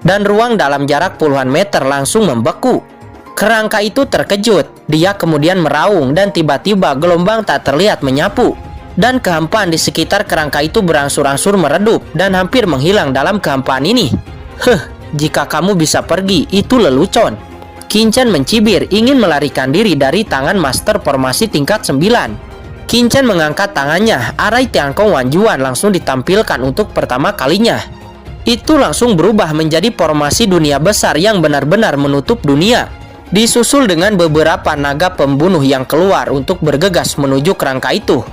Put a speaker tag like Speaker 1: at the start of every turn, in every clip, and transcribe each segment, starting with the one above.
Speaker 1: dan ruang dalam jarak puluhan meter langsung membeku. Kerangka itu terkejut, dia kemudian meraung dan tiba-tiba gelombang tak terlihat menyapu. Dan kehampaan di sekitar kerangka itu berangsur-angsur meredup dan hampir menghilang dalam kehampaan ini. Jika kamu bisa pergi, itu lelucon. Qin Chen mencibir, ingin melarikan diri dari tangan master formasi tingkat 9. Qin Chen mengangkat tangannya, arai Tiankong Wanjuan langsung ditampilkan untuk pertama kalinya. Itu langsung berubah menjadi formasi dunia besar yang benar-benar menutup dunia. Disusul dengan beberapa naga pembunuh yang keluar untuk bergegas menuju kerangka itu.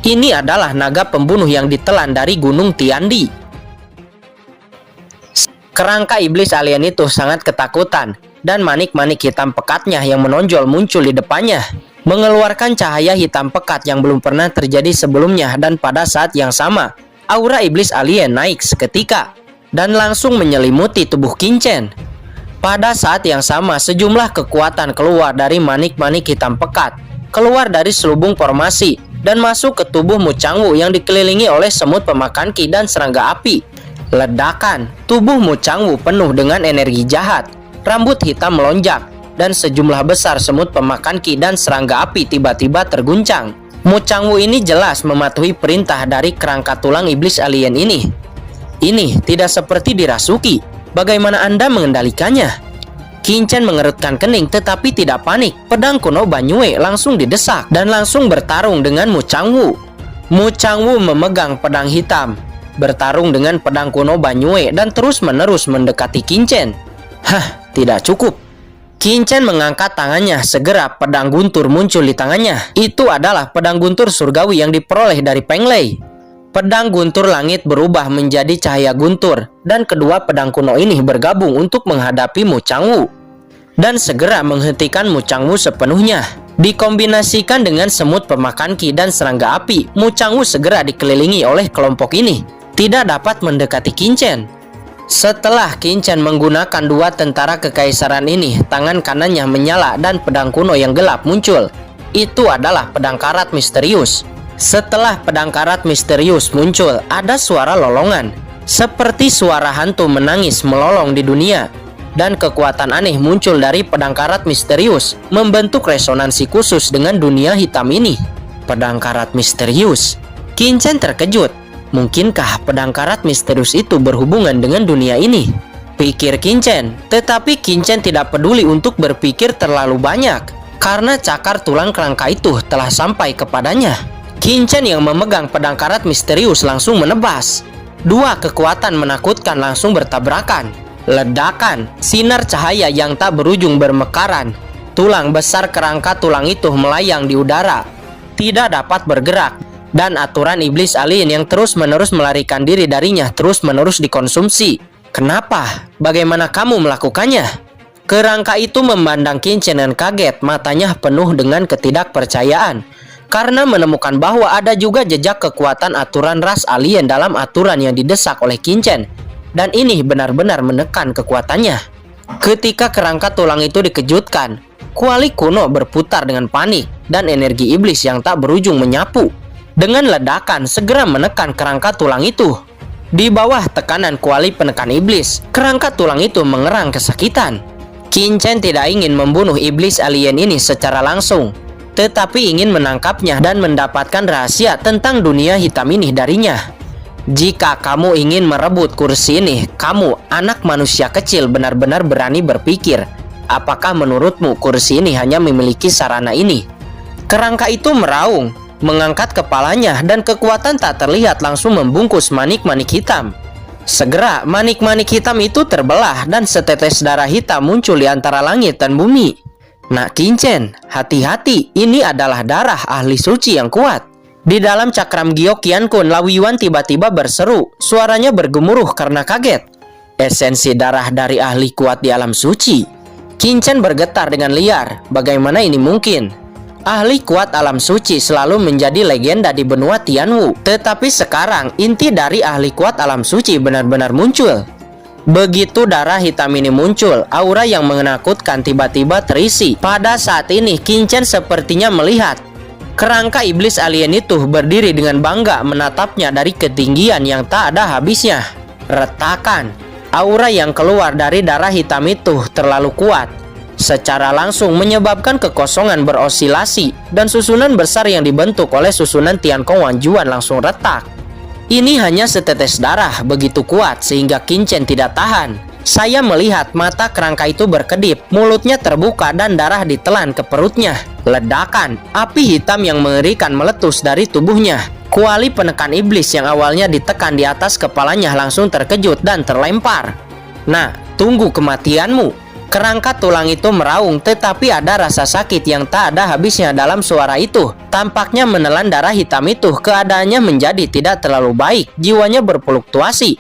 Speaker 1: Ini adalah naga pembunuh yang ditelan dari Gunung Tiandi. Kerangka iblis alien itu sangat ketakutan, dan manik-manik hitam pekatnya yang menonjol muncul di depannya, mengeluarkan cahaya hitam pekat yang belum pernah terjadi sebelumnya. Dan pada saat yang sama, aura iblis alien naik seketika dan langsung menyelimuti tubuh Qin Chen. Pada saat yang sama, sejumlah kekuatan keluar dari manik-manik hitam pekat, keluar dari selubung formasi, dan masuk ke tubuh Mu Changwu yang dikelilingi oleh semut pemakan ki dan serangga api. Ledakan, tubuh Mu Changwu penuh dengan energi jahat, rambut hitam melonjak, dan sejumlah besar semut pemakan ki dan serangga api tiba-tiba terguncang. Mu Changwu ini jelas mematuhi perintah dari kerangka tulang iblis alien ini. Ini tidak seperti dirasuki. Bagaimana Anda mengendalikannya? Qin Chen mengerutkan kening tetapi tidak panik. Pedang kuno Banyue langsung didesak dan langsung bertarung dengan Mu Changwu. Mu Changwu memegang pedang hitam, bertarung dengan pedang kuno Banyue dan terus-menerus mendekati Qin Chen. Tidak cukup. Qin Chen mengangkat tangannya, segera pedang guntur muncul di tangannya. Itu adalah pedang guntur surgawi yang diperoleh dari Peng Lei. Pedang guntur langit berubah menjadi cahaya guntur, dan kedua pedang kuno ini bergabung untuk menghadapi Mu Changwu dan segera menghentikan Mu Changwu sepenuhnya. Dikombinasikan dengan semut pemakan ki dan serangga api, Mu Changwu segera dikelilingi oleh kelompok ini, tidak dapat mendekati Qin Chen. Setelah Qin Chen menggunakan dua tentara kekaisaran ini, tangan kanannya menyala dan pedang kuno yang gelap muncul. Itu adalah pedang karat misterius. Setelah pedang karat misterius muncul, ada suara lolongan, seperti suara hantu menangis melolong di dunia. Dan kekuatan aneh muncul dari pedang karat misterius, membentuk resonansi khusus dengan dunia hitam ini. Pedang karat misterius. Qin Chen terkejut. Mungkinkah pedang karat misterius itu berhubungan dengan dunia ini? Pikir Qin Chen. Tetapi Qin Chen tidak peduli untuk berpikir terlalu banyak, karena cakar tulang kerangka itu telah sampai kepadanya. Qin Chen yang memegang pedang karat misterius langsung menebas. Dua kekuatan menakutkan langsung bertabrakan. Ledakan, sinar cahaya yang tak berujung bermekaran. Tulang besar kerangka tulang itu melayang di udara, tidak dapat bergerak. Dan aturan iblis alien yang terus-menerus melarikan diri darinya terus-menerus dikonsumsi. Kenapa? Bagaimana kamu melakukannya? Kerangka itu memandang Qin Chen dengan kaget, matanya penuh dengan ketidakpercayaan. Karena menemukan bahwa ada juga jejak kekuatan aturan ras alien dalam aturan yang didesak oleh Qin Chen. Dan ini benar-benar menekan kekuatannya. Ketika kerangka tulang itu dikejutkan, kuali kuno berputar dengan panik dan energi iblis yang tak berujung menyapu. Dengan ledakan segera menekan kerangka tulang itu. Di bawah tekanan kuali penekan iblis, kerangka tulang itu mengerang kesakitan. Qin Chen tidak ingin membunuh iblis alien ini secara langsung, tetapi ingin menangkapnya dan mendapatkan rahasia tentang dunia hitam ini darinya. Jika kamu ingin merebut kursi ini, kamu, anak manusia kecil, benar-benar berani berpikir. Apakah menurutmu kursi ini hanya memiliki sarana ini? Kerangka itu meraung, mengangkat kepalanya, dan kekuatan tak terlihat langsung membungkus manik-manik hitam. Segera manik-manik hitam itu terbelah dan setetes darah hitam muncul di antara langit dan bumi. Nak Qin Chen, hati-hati, ini adalah darah ahli suci yang kuat. Di dalam cakram giok Qian Kun, Lao Yuan tiba-tiba berseru, suaranya bergemuruh karena kaget. Esensi darah dari ahli kuat di alam suci. Qin Chen bergetar dengan liar, bagaimana ini mungkin? Ahli kuat alam suci selalu menjadi legenda di benua Tianwu, tetapi sekarang inti dari ahli kuat alam suci benar-benar muncul. Begitu darah hitam ini muncul, aura yang menakutkan tiba-tiba terisi. Pada saat ini Qin Chen sepertinya melihat kerangka iblis alien itu berdiri dengan bangga menatapnya dari ketinggian yang tak ada habisnya. Retakan, Aura yang keluar dari darah hitam itu terlalu kuat, secara langsung menyebabkan kekosongan berosilasi dan susunan besar yang dibentuk oleh susunan Tiankong Wanjuan langsung retak. Ini hanya setetes darah begitu kuat sehingga Qin Chen tidak tahan. Saya melihat mata kerangka itu berkedip, mulutnya terbuka dan darah ditelan ke perutnya. Ledakan, api hitam yang mengerikan meletus dari tubuhnya. Kuali penekan iblis yang awalnya ditekan di atas kepalanya langsung terkejut dan terlempar. Nah, tunggu kematianmu. Kerangka tulang itu meraung, tetapi ada rasa sakit yang tak ada habisnya dalam suara itu. Tampaknya menelan darah hitam itu, keadaannya menjadi tidak terlalu baik. Jiwanya berfluktuasi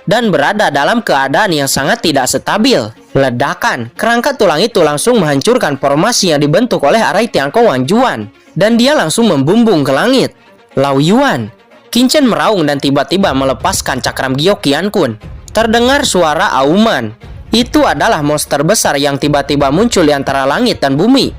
Speaker 1: dan berada dalam keadaan yang sangat tidak stabil. Ledakan, kerangka tulang itu langsung menghancurkan formasi yang dibentuk oleh arai Tiankong Wanjuan, dan dia langsung membumbung ke langit. Lao Yuan, Qin Chen meraung dan tiba-tiba melepaskan cakram giok Qian Kun. Terdengar suara auman. Itu adalah monster besar yang tiba-tiba muncul di antara langit dan bumi.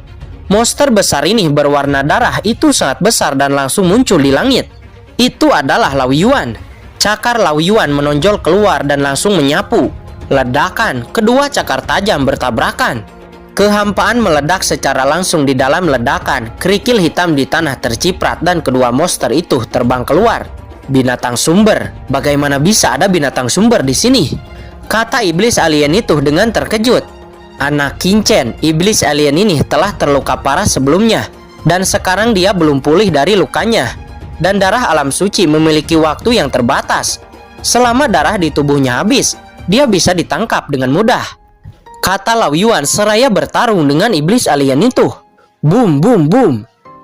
Speaker 1: Monster besar ini berwarna darah, itu sangat besar dan langsung muncul di langit. Itu adalah Lao Yuan. Cakar Lao Yuan menonjol keluar dan langsung menyapu. Ledakan, kedua cakar tajam bertabrakan. Kehampaan meledak secara langsung di dalam ledakan. Kerikil hitam di tanah terciprat dan kedua monster itu terbang keluar. Binatang sumber, bagaimana bisa ada binatang sumber di sini? Kata iblis alien itu dengan terkejut. Anak Qin Chen, iblis alien ini telah terluka parah sebelumnya, dan sekarang dia belum pulih dari lukanya. Dan darah alam suci memiliki waktu yang terbatas. Selama darah di tubuhnya habis, dia bisa ditangkap dengan mudah. Kata Lao Yuan seraya bertarung dengan iblis alien itu. Boom, boom, boom.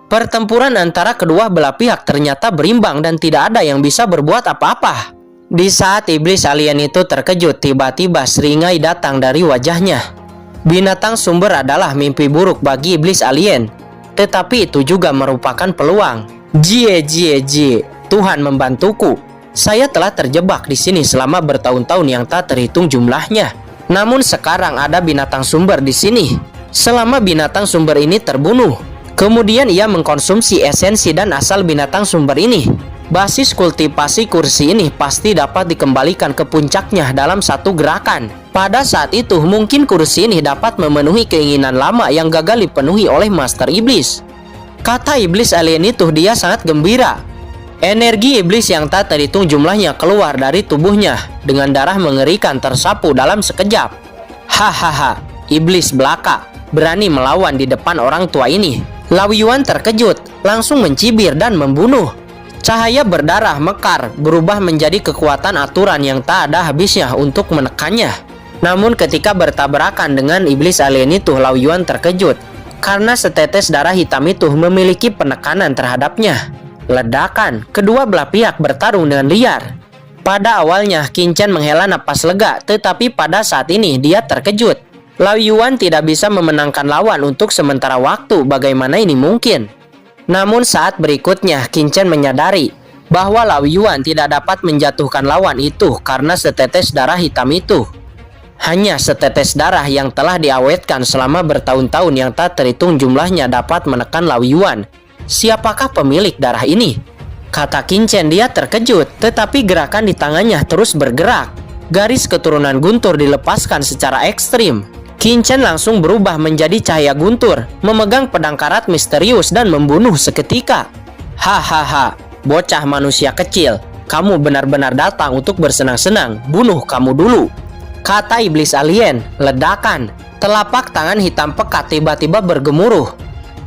Speaker 1: Pertempuran antara kedua belah pihak ternyata berimbang dan tidak ada yang bisa berbuat apa-apa. Di saat iblis alien itu terkejut, tiba-tiba seringai datang dari wajahnya. Binatang sumber adalah mimpi buruk bagi iblis alien, tetapi itu juga merupakan peluang. Jie, Tuhan membantuku. Saya telah terjebak di sini selama bertahun-tahun yang tak terhitung jumlahnya. Namun sekarang ada binatang sumber di sini. Selama binatang sumber ini terbunuh, kemudian ia mengkonsumsi esensi dan asal binatang sumber ini. Basis kultivasi kursi ini pasti dapat dikembalikan ke puncaknya dalam satu gerakan. Pada saat itu mungkin kursi ini dapat memenuhi keinginan lama yang gagal dipenuhi oleh Master Iblis. Kata iblis alien itu, dia sangat gembira. Energi iblis yang tak terhitung jumlahnya keluar dari tubuhnya dengan darah mengerikan tersapu dalam sekejap. Hahaha, iblis belaka berani melawan di depan orang tua ini. Lao Yuan terkejut, langsung mencibir dan membunuh. Cahaya berdarah mekar berubah menjadi kekuatan aturan yang tak ada habisnya untuk menekannya. Namun ketika bertabrakan dengan iblis alien itu, Lao Yuan terkejut karena setetes darah hitam itu memiliki penekanan terhadapnya. Ledakan, kedua belah pihak bertarung dengan liar. Pada awalnya Qin Chen menghela napas lega, tetapi pada saat ini dia terkejut. Lao Yuan tidak bisa memenangkan lawan untuk sementara waktu. Bagaimana ini mungkin? Namun saat berikutnya Qin Chen menyadari bahwa Lao Yuan tidak dapat menjatuhkan lawan itu karena setetes darah hitam itu. Hanya setetes darah yang telah diawetkan selama bertahun-tahun yang tak terhitung jumlahnya dapat menekan Lao Yuan. Siapakah pemilik darah ini? Kata Qin Chen, dia terkejut, tetapi gerakan di tangannya terus bergerak. Garis keturunan guntur dilepaskan secara ekstrim. Qin Chen langsung berubah menjadi cahaya guntur, memegang pedang karat misterius dan membunuh seketika. Hahaha, bocah manusia kecil, kamu benar-benar datang untuk bersenang-senang, bunuh kamu dulu. Kata iblis alien. Ledakan, telapak tangan hitam pekat tiba-tiba bergemuruh.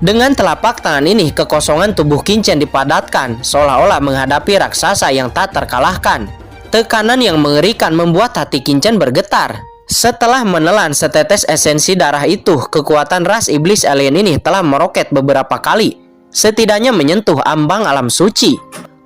Speaker 1: Dengan telapak tangan ini, kekosongan tubuh Qin Chen dipadatkan, seolah-olah menghadapi raksasa yang tak terkalahkan. Tekanan yang mengerikan membuat hati Qin Chen bergetar. Setelah menelan setetes esensi darah itu, kekuatan ras iblis alien ini telah meroket beberapa kali, setidaknya menyentuh ambang alam suci.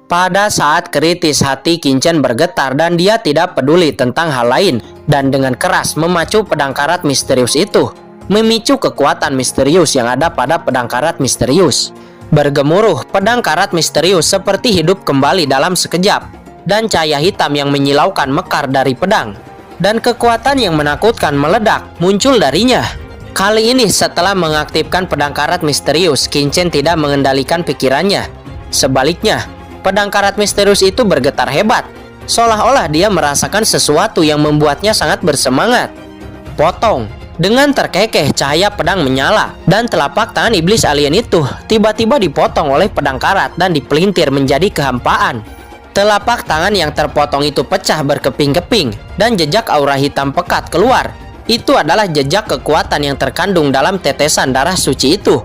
Speaker 1: Pada saat kritis, hati Qin Chen bergetar dan dia tidak peduli tentang hal lain, dan dengan keras memacu pedang karat misterius itu, memicu kekuatan misterius yang ada pada pedang karat misterius. Bergemuruh, pedang karat misterius seperti hidup kembali dalam sekejap, dan cahaya hitam yang menyilaukan mekar dari pedang. Dan kekuatan yang menakutkan meledak muncul darinya. Kali ini setelah mengaktifkan pedang karat misterius, Qin Chen tidak mengendalikan pikirannya. Sebaliknya, pedang karat misterius itu bergetar hebat. seolah-olah dia merasakan sesuatu yang membuatnya sangat bersemangat. Potong. Dengan terkekeh cahaya pedang menyala, dan telapak tangan iblis alien itu tiba-tiba dipotong oleh pedang karat dan dipelintir menjadi kehampaan. Telapak tangan yang terpotong itu pecah berkeping-keping, dan jejak aura hitam pekat keluar. Itu adalah jejak kekuatan yang terkandung dalam tetesan darah suci itu.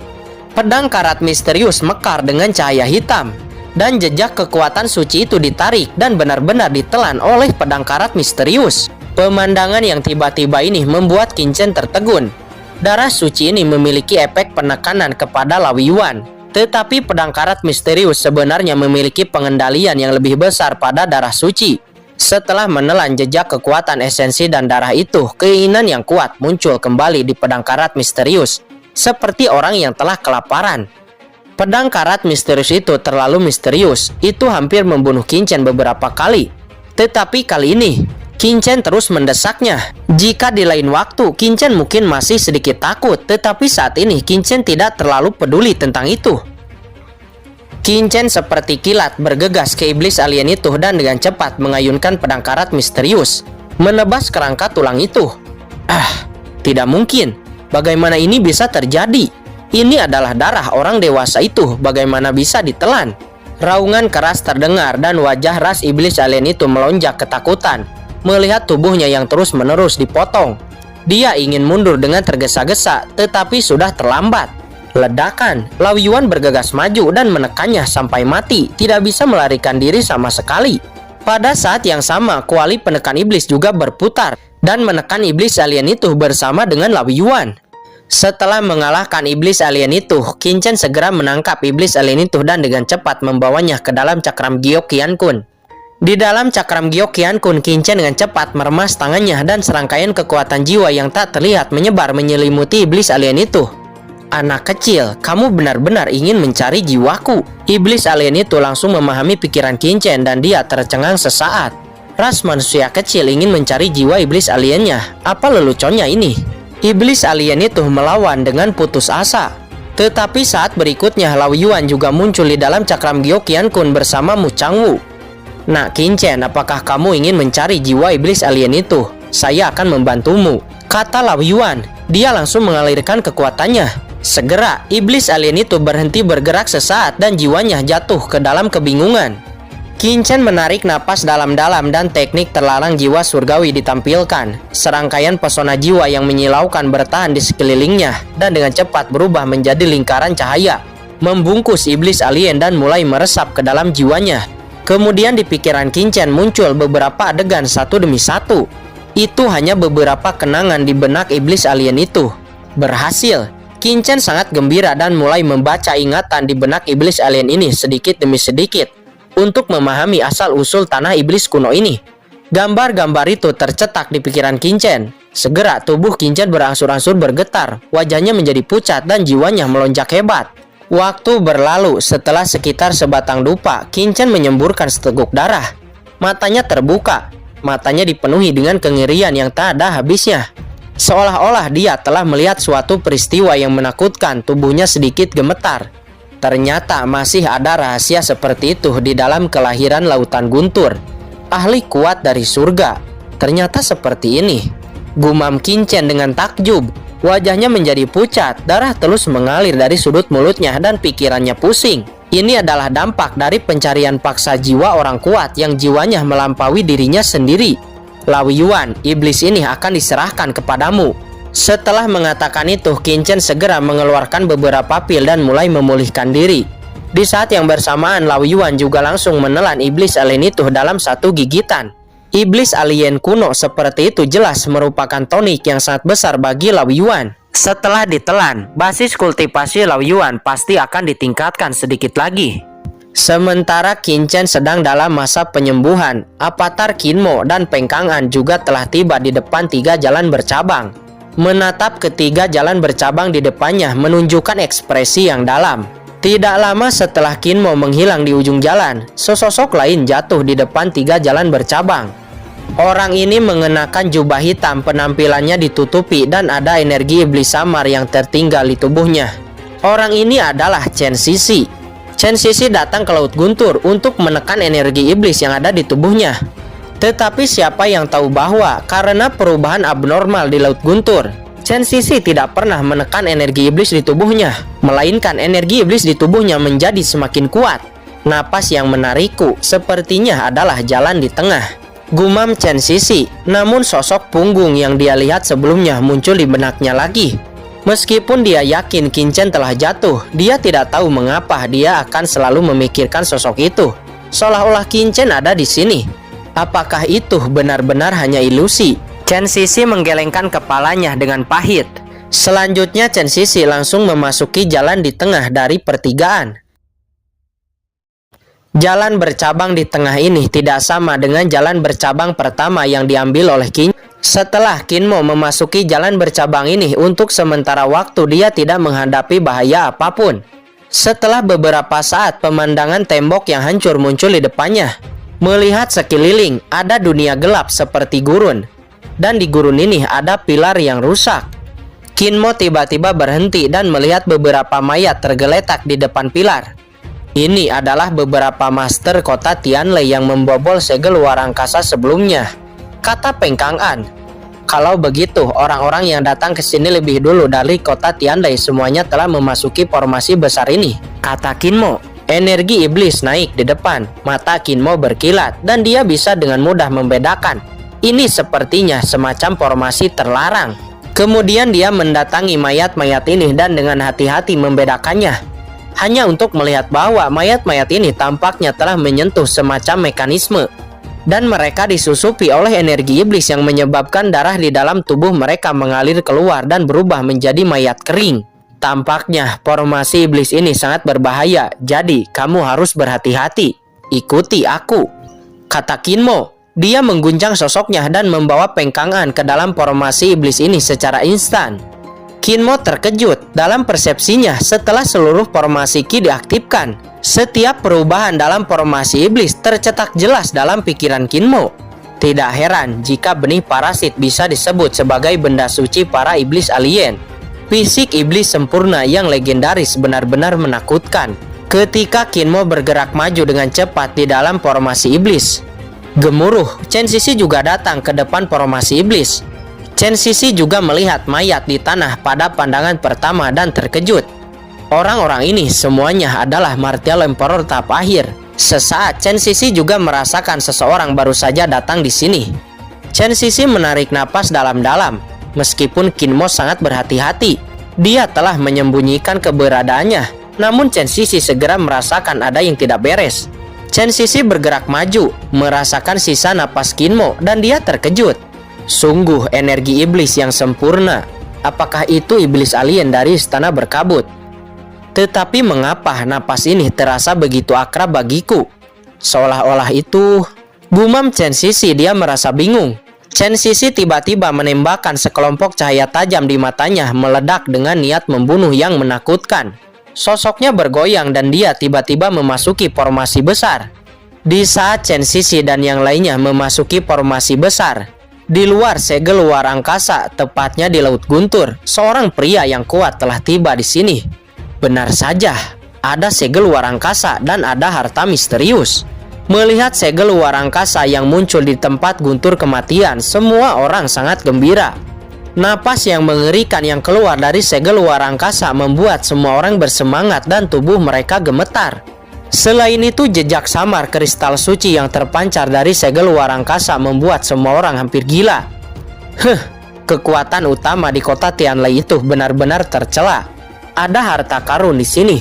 Speaker 1: Pedang karat misterius mekar dengan cahaya hitam, dan jejak kekuatan suci itu ditarik dan benar-benar ditelan oleh pedang karat misterius. Pemandangan yang tiba-tiba ini membuat Qin Chen tertegun. Darah suci ini memiliki efek penekanan kepada Lawi Yuan, tetapi pedang karat misterius sebenarnya memiliki pengendalian yang lebih besar pada darah suci. Setelah menelan jejak kekuatan esensi dan darah itu, keinginan yang kuat muncul kembali di pedang karat misterius, seperti orang yang telah kelaparan. Pedang karat misterius itu terlalu misterius, itu hampir membunuh Qin Chen beberapa kali. Tetapi kali ini, Qin Chen terus mendesaknya. Jika di lain waktu, Qin Chen mungkin masih sedikit takut, tetapi saat ini Qin Chen tidak terlalu peduli tentang itu. Qin Chen seperti kilat bergegas ke iblis alien itu dan dengan cepat mengayunkan pedang karat misterius, menebas kerangka tulang itu. Tidak mungkin. Bagaimana ini bisa terjadi? Ini adalah darah orang dewasa itu, bagaimana bisa ditelan? Raungan keras terdengar dan wajah ras iblis alien itu melonjak ketakutan melihat tubuhnya yang terus-menerus dipotong. Dia ingin mundur dengan tergesa-gesa, tetapi sudah terlambat. Ledakan. Lawi Yuan bergegas maju dan menekannya sampai mati, tidak bisa melarikan diri sama sekali. Pada saat yang sama, kuali penekan iblis juga berputar dan menekan iblis alien itu bersama dengan Lawi Yuan. Setelah mengalahkan iblis alien itu, Qin Chen segera menangkap iblis alien itu dan dengan cepat membawanya ke dalam cakram Giok Qian Kun. Di dalam cakram Giok Qian Kun, Qin Chen dengan cepat meremas tangannya dan serangkaian kekuatan jiwa yang tak terlihat menyebar menyelimuti iblis alien itu. Anak kecil, kamu benar-benar ingin mencari jiwaku. Iblis alien itu langsung memahami pikiran Qin Chen dan dia tercengang sesaat. Ras manusia kecil ingin mencari jiwa iblis aliennya. Apa leluconnya ini? Iblis alien itu melawan dengan putus asa. Tetapi saat berikutnya, Lawi Yuan juga muncul di dalam cakram Giok Qian Kun bersama Mu Changwu. Nak Qin Chen, apakah kamu ingin mencari jiwa iblis alien itu? Saya akan membantumu, kata Lawi Yuan. Dia langsung mengalirkan kekuatannya. Segera, iblis alien itu berhenti bergerak sesaat dan jiwanya jatuh ke dalam kebingungan. Qin Chen menarik napas dalam-dalam dan teknik terlarang jiwa surgawi ditampilkan. Serangkaian pesona jiwa yang menyilaukan bertahan di sekelilingnya dan dengan cepat berubah menjadi lingkaran cahaya, membungkus iblis alien dan mulai meresap ke dalam jiwanya. Kemudian di pikiran Qin Chen muncul beberapa adegan satu demi satu. Itu hanya beberapa kenangan di benak iblis alien itu. Berhasil. Qin Chen sangat gembira dan mulai membaca ingatan di benak iblis alien ini sedikit demi sedikit untuk memahami asal-usul tanah iblis kuno ini. Gambar-gambar itu tercetak di pikiran Qin Chen. Segera tubuh Qin Chen berangsur-angsur bergetar, wajahnya menjadi pucat dan jiwanya melonjak hebat. Waktu berlalu, setelah sekitar sebatang dupa, Qin Chen menyemburkan seteguk darah. Matanya terbuka, matanya dipenuhi dengan kengerian yang tak ada habisnya. Seolah-olah dia telah melihat suatu peristiwa yang menakutkan, tubuhnya sedikit gemetar. Ternyata masih ada rahasia seperti itu di dalam kelahiran lautan guntur. Ahli kuat dari surga. Ternyata seperti ini. Gumam Qin Chen dengan takjub. Wajahnya menjadi pucat, darah terus mengalir dari sudut mulutnya dan pikirannya pusing. Ini adalah dampak dari pencarian paksa jiwa orang kuat yang jiwanya melampaui dirinya sendiri. Lawi Yuan, iblis ini akan diserahkan kepadamu. Setelah mengatakan itu, Qin Chen segera mengeluarkan beberapa pil dan mulai memulihkan diri. Di saat yang bersamaan, Lawi Yuan juga langsung menelan iblis alien itu dalam satu gigitan. Iblis alien kuno seperti itu jelas merupakan tonik yang sangat besar bagi Lawi Yuan. Setelah ditelan, basis kultivasi Lawi Yuan pasti akan ditingkatkan sedikit lagi. Sementara Qin Chen sedang dalam masa penyembuhan, avatar Qin Mo dan Peng Kang'an juga telah tiba di depan 3 jalan bercabang. Menatap ketiga jalan bercabang di depannya menunjukkan ekspresi yang dalam. Tidak lama setelah Qin Mo menghilang di ujung jalan, sesosok lain jatuh di depan 3 jalan bercabang. Orang ini mengenakan jubah hitam, penampilannya ditutupi dan ada energi iblis samar yang tertinggal di tubuhnya. Orang ini adalah Chen Sisi. Chen Sisi datang ke Laut Guntur untuk menekan energi iblis yang ada di tubuhnya. Tetapi siapa yang tahu bahwa karena perubahan abnormal di Laut Guntur, Chen Sisi tidak pernah menekan energi iblis di tubuhnya, melainkan energi iblis di tubuhnya menjadi semakin kuat. Napas yang menarikku sepertinya adalah jalan di tengah, gumam Chen Sisi. Namun sosok punggung yang dia lihat sebelumnya muncul di benaknya lagi. Meskipun dia yakin Qin Chen telah jatuh, dia tidak tahu mengapa dia akan selalu memikirkan sosok itu, seolah-olah Qin Chen ada di sini. Apakah itu benar-benar hanya ilusi? Chen Sisi menggelengkan kepalanya dengan pahit. Selanjutnya Chen Sisi langsung memasuki jalan di tengah dari pertigaan. Jalan bercabang di tengah ini tidak sama dengan jalan bercabang pertama yang diambil oleh Qin. Setelah Qin Mo memasuki jalan bercabang ini, untuk sementara waktu dia tidak menghadapi bahaya apapun. Setelah beberapa saat, pemandangan tembok yang hancur muncul di depannya. Melihat sekeliling, ada dunia gelap seperti gurun. Dan di gurun ini ada pilar yang rusak. Qin Mo tiba-tiba berhenti dan melihat beberapa mayat tergeletak di depan pilar. Ini adalah beberapa master kota Tianlei yang membobol segel luar angkasa sebelumnya, kata Peng Kang'an. Kalau begitu, orang-orang yang datang ke sini lebih dulu dari kota Tianlei semuanya telah memasuki formasi besar ini, kata Qin Mo. Energi iblis naik di depan, mata Qin Mo berkilat dan dia bisa dengan mudah membedakan. Ini sepertinya semacam formasi terlarang. Kemudian dia mendatangi mayat-mayat ini dan dengan hati-hati membedakannya. Hanya untuk melihat bahwa mayat-mayat ini tampaknya telah menyentuh semacam mekanisme. Dan mereka disusupi oleh energi iblis yang menyebabkan darah di dalam tubuh mereka mengalir keluar dan berubah menjadi mayat kering. Tampaknya formasi iblis ini sangat berbahaya, jadi kamu harus berhati-hati. Ikuti aku, kata Qin Mo. Dia mengguncang sosoknya dan membawa Peng Kang'an ke dalam formasi iblis ini secara instan. Qin Mo terkejut dalam persepsinya setelah seluruh formasi Qi diaktifkan. Setiap perubahan dalam formasi iblis tercetak jelas dalam pikiran Qin Mo. Tidak heran jika benih parasit bisa disebut sebagai benda suci para iblis alien. Fisik iblis sempurna yang legendaris benar-benar menakutkan. Ketika Qin Mo bergerak maju dengan cepat di dalam formasi iblis, gemuruh, Chen Sisi juga datang ke depan formasi iblis. Chen Sisi juga melihat mayat di tanah pada pandangan pertama dan terkejut. Orang-orang ini semuanya adalah Martial Emperor tahap akhir. Sesaat Chen Sisi juga merasakan seseorang baru saja datang di sini. Chen Sisi menarik napas dalam-dalam. Meskipun Qin Mo sangat berhati-hati, dia telah menyembunyikan keberadaannya. Namun Chen Sisi segera merasakan ada yang tidak beres. Chen Sisi bergerak maju, merasakan sisa napas Qin Mo dan dia terkejut. Sungguh energi iblis yang sempurna. Apakah itu iblis alien dari istana berkabut? Tetapi mengapa napas ini terasa begitu akrab bagiku? Seolah-olah itu... Gumam Chen Sisi, dia merasa bingung. Chen Sisi tiba-tiba menembakkan sekelompok cahaya tajam di matanya, meledak dengan niat membunuh yang menakutkan. Sosoknya bergoyang dan dia tiba-tiba memasuki formasi besar. Di saat Chen Sisi dan yang lainnya memasuki formasi besar, di luar segel luar angkasa, tepatnya di Laut Guntur, seorang pria yang kuat telah tiba di sini. Benar saja, ada segel luar angkasa dan ada harta misterius. Melihat segel luar angkasa yang muncul di tempat guntur kematian, semua orang sangat gembira. Napas yang mengerikan yang keluar dari segel luar angkasa membuat semua orang bersemangat dan tubuh mereka gemetar. Selain itu, jejak samar kristal suci yang terpancar dari segel luar angkasa membuat semua orang hampir gila. Kekuatan utama di kota Tianlei itu benar-benar tercela. Ada harta karun di sini,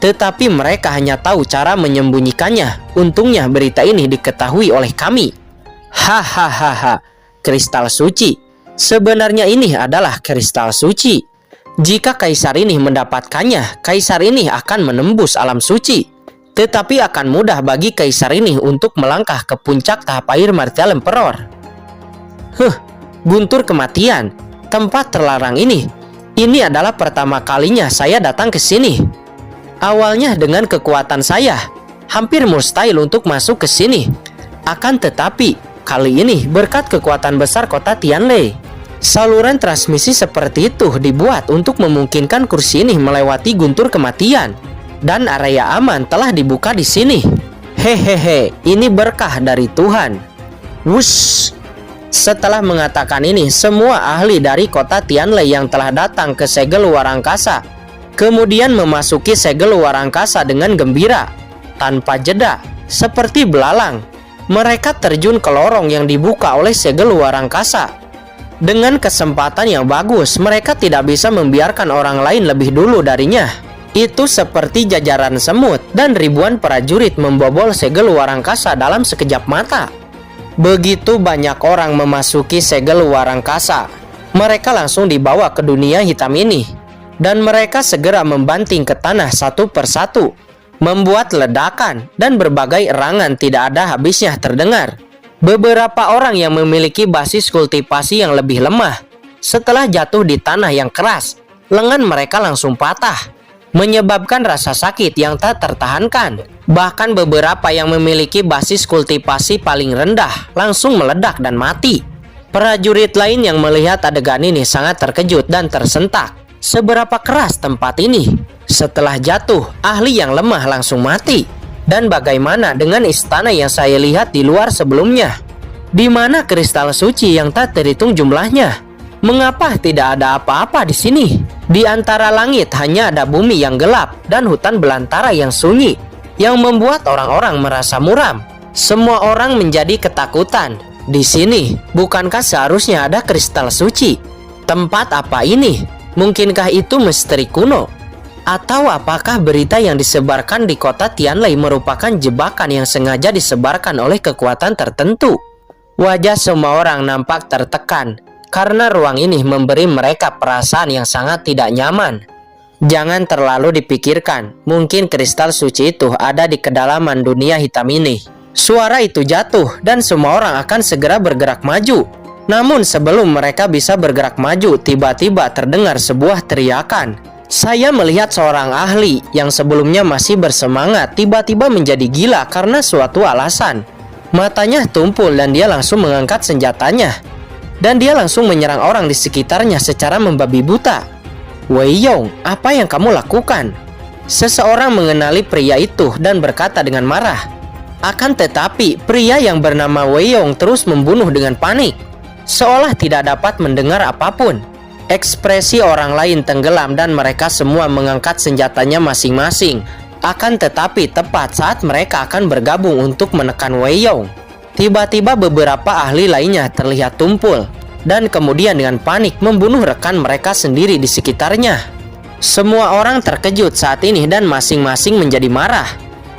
Speaker 1: tetapi mereka hanya tahu cara menyembunyikannya. Untungnya berita ini diketahui oleh kami. Hahaha, kristal suci. Sebenarnya ini adalah kristal suci. Jika kaisar ini mendapatkannya, kaisar ini akan menembus alam suci. Tetapi akan mudah bagi kaisar ini untuk melangkah ke puncak tahap akhir Martial Emperor. Guntur kematian, tempat terlarang ini. Ini adalah pertama kalinya saya datang ke sini. Awalnya dengan kekuatan saya, hampir mustahil untuk masuk ke sini. Akan tetapi, kali ini berkat kekuatan besar kota Tianlei, saluran transmisi seperti itu dibuat untuk memungkinkan kursi ini melewati guntur kematian. Dan area aman telah dibuka di sini. Hehehe, ini berkah dari Tuhan. Wush! Setelah mengatakan ini, semua ahli dari kota Tianlei yang telah datang ke segel luar angkasa kemudian memasuki segel luar angkasa dengan gembira. Tanpa jeda, seperti belalang, mereka terjun ke lorong yang dibuka oleh segel luar angkasa. Dengan kesempatan yang bagus, mereka tidak bisa membiarkan orang lain lebih dulu darinya. Itu seperti jajaran semut dan ribuan prajurit membobol segel luar angkasa dalam sekejap mata. Begitu banyak orang memasuki segel luar angkasa, mereka langsung dibawa ke dunia hitam ini. Dan mereka segera membanting ke tanah satu persatu, membuat ledakan dan berbagai erangan tidak ada habisnya terdengar. Beberapa orang yang memiliki basis kultivasi yang lebih lemah, setelah jatuh di tanah yang keras, lengan mereka langsung patah, menyebabkan rasa sakit yang tak tertahankan. Bahkan beberapa yang memiliki basis kultivasi paling rendah langsung meledak dan mati. Prajurit lain yang melihat adegan ini sangat terkejut dan tersentak. Seberapa keras tempat ini? Setelah jatuh, ahli yang lemah langsung mati. Dan bagaimana dengan istana yang saya lihat di luar sebelumnya? Di mana kristal suci yang tak terhitung jumlahnya? Mengapa tidak ada apa-apa di sini? Di antara langit hanya ada bumi yang gelap dan hutan belantara yang sunyi, yang membuat orang-orang merasa muram. Semua orang menjadi ketakutan. Di sini, bukankah seharusnya ada kristal suci? Tempat apa ini? Mungkinkah itu misteri kuno? Atau apakah berita yang disebarkan di kota Tianlei merupakan jebakan yang sengaja disebarkan oleh kekuatan tertentu? Wajah semua orang nampak tertekan, karena ruang ini memberi mereka perasaan yang sangat tidak nyaman. Jangan terlalu dipikirkan, mungkin kristal suci itu ada di kedalaman dunia hitam ini. Suara itu jatuh dan semua orang akan segera bergerak maju. Namun sebelum mereka bisa bergerak maju, tiba-tiba terdengar sebuah teriakan. Saya melihat seorang ahli yang sebelumnya masih bersemangat tiba-tiba menjadi gila karena suatu alasan. Matanya tumpul dan dia langsung mengangkat senjatanya. Dan dia langsung menyerang orang di sekitarnya secara membabi buta. Wei Yong, apa yang kamu lakukan? Seseorang mengenali pria itu dan berkata dengan marah. Akan tetapi, pria yang bernama Wei Yong terus membunuh dengan panik, seolah tidak dapat mendengar apapun. Ekspresi orang lain tenggelam dan mereka semua mengangkat senjatanya masing-masing. Akan tetapi, tepat saat mereka akan bergabung untuk menekan Wei Yong, tiba-tiba beberapa ahli lainnya terlihat tumpul dan kemudian dengan panik membunuh rekan mereka sendiri di sekitarnya. Semua orang terkejut saat ini dan masing-masing menjadi marah.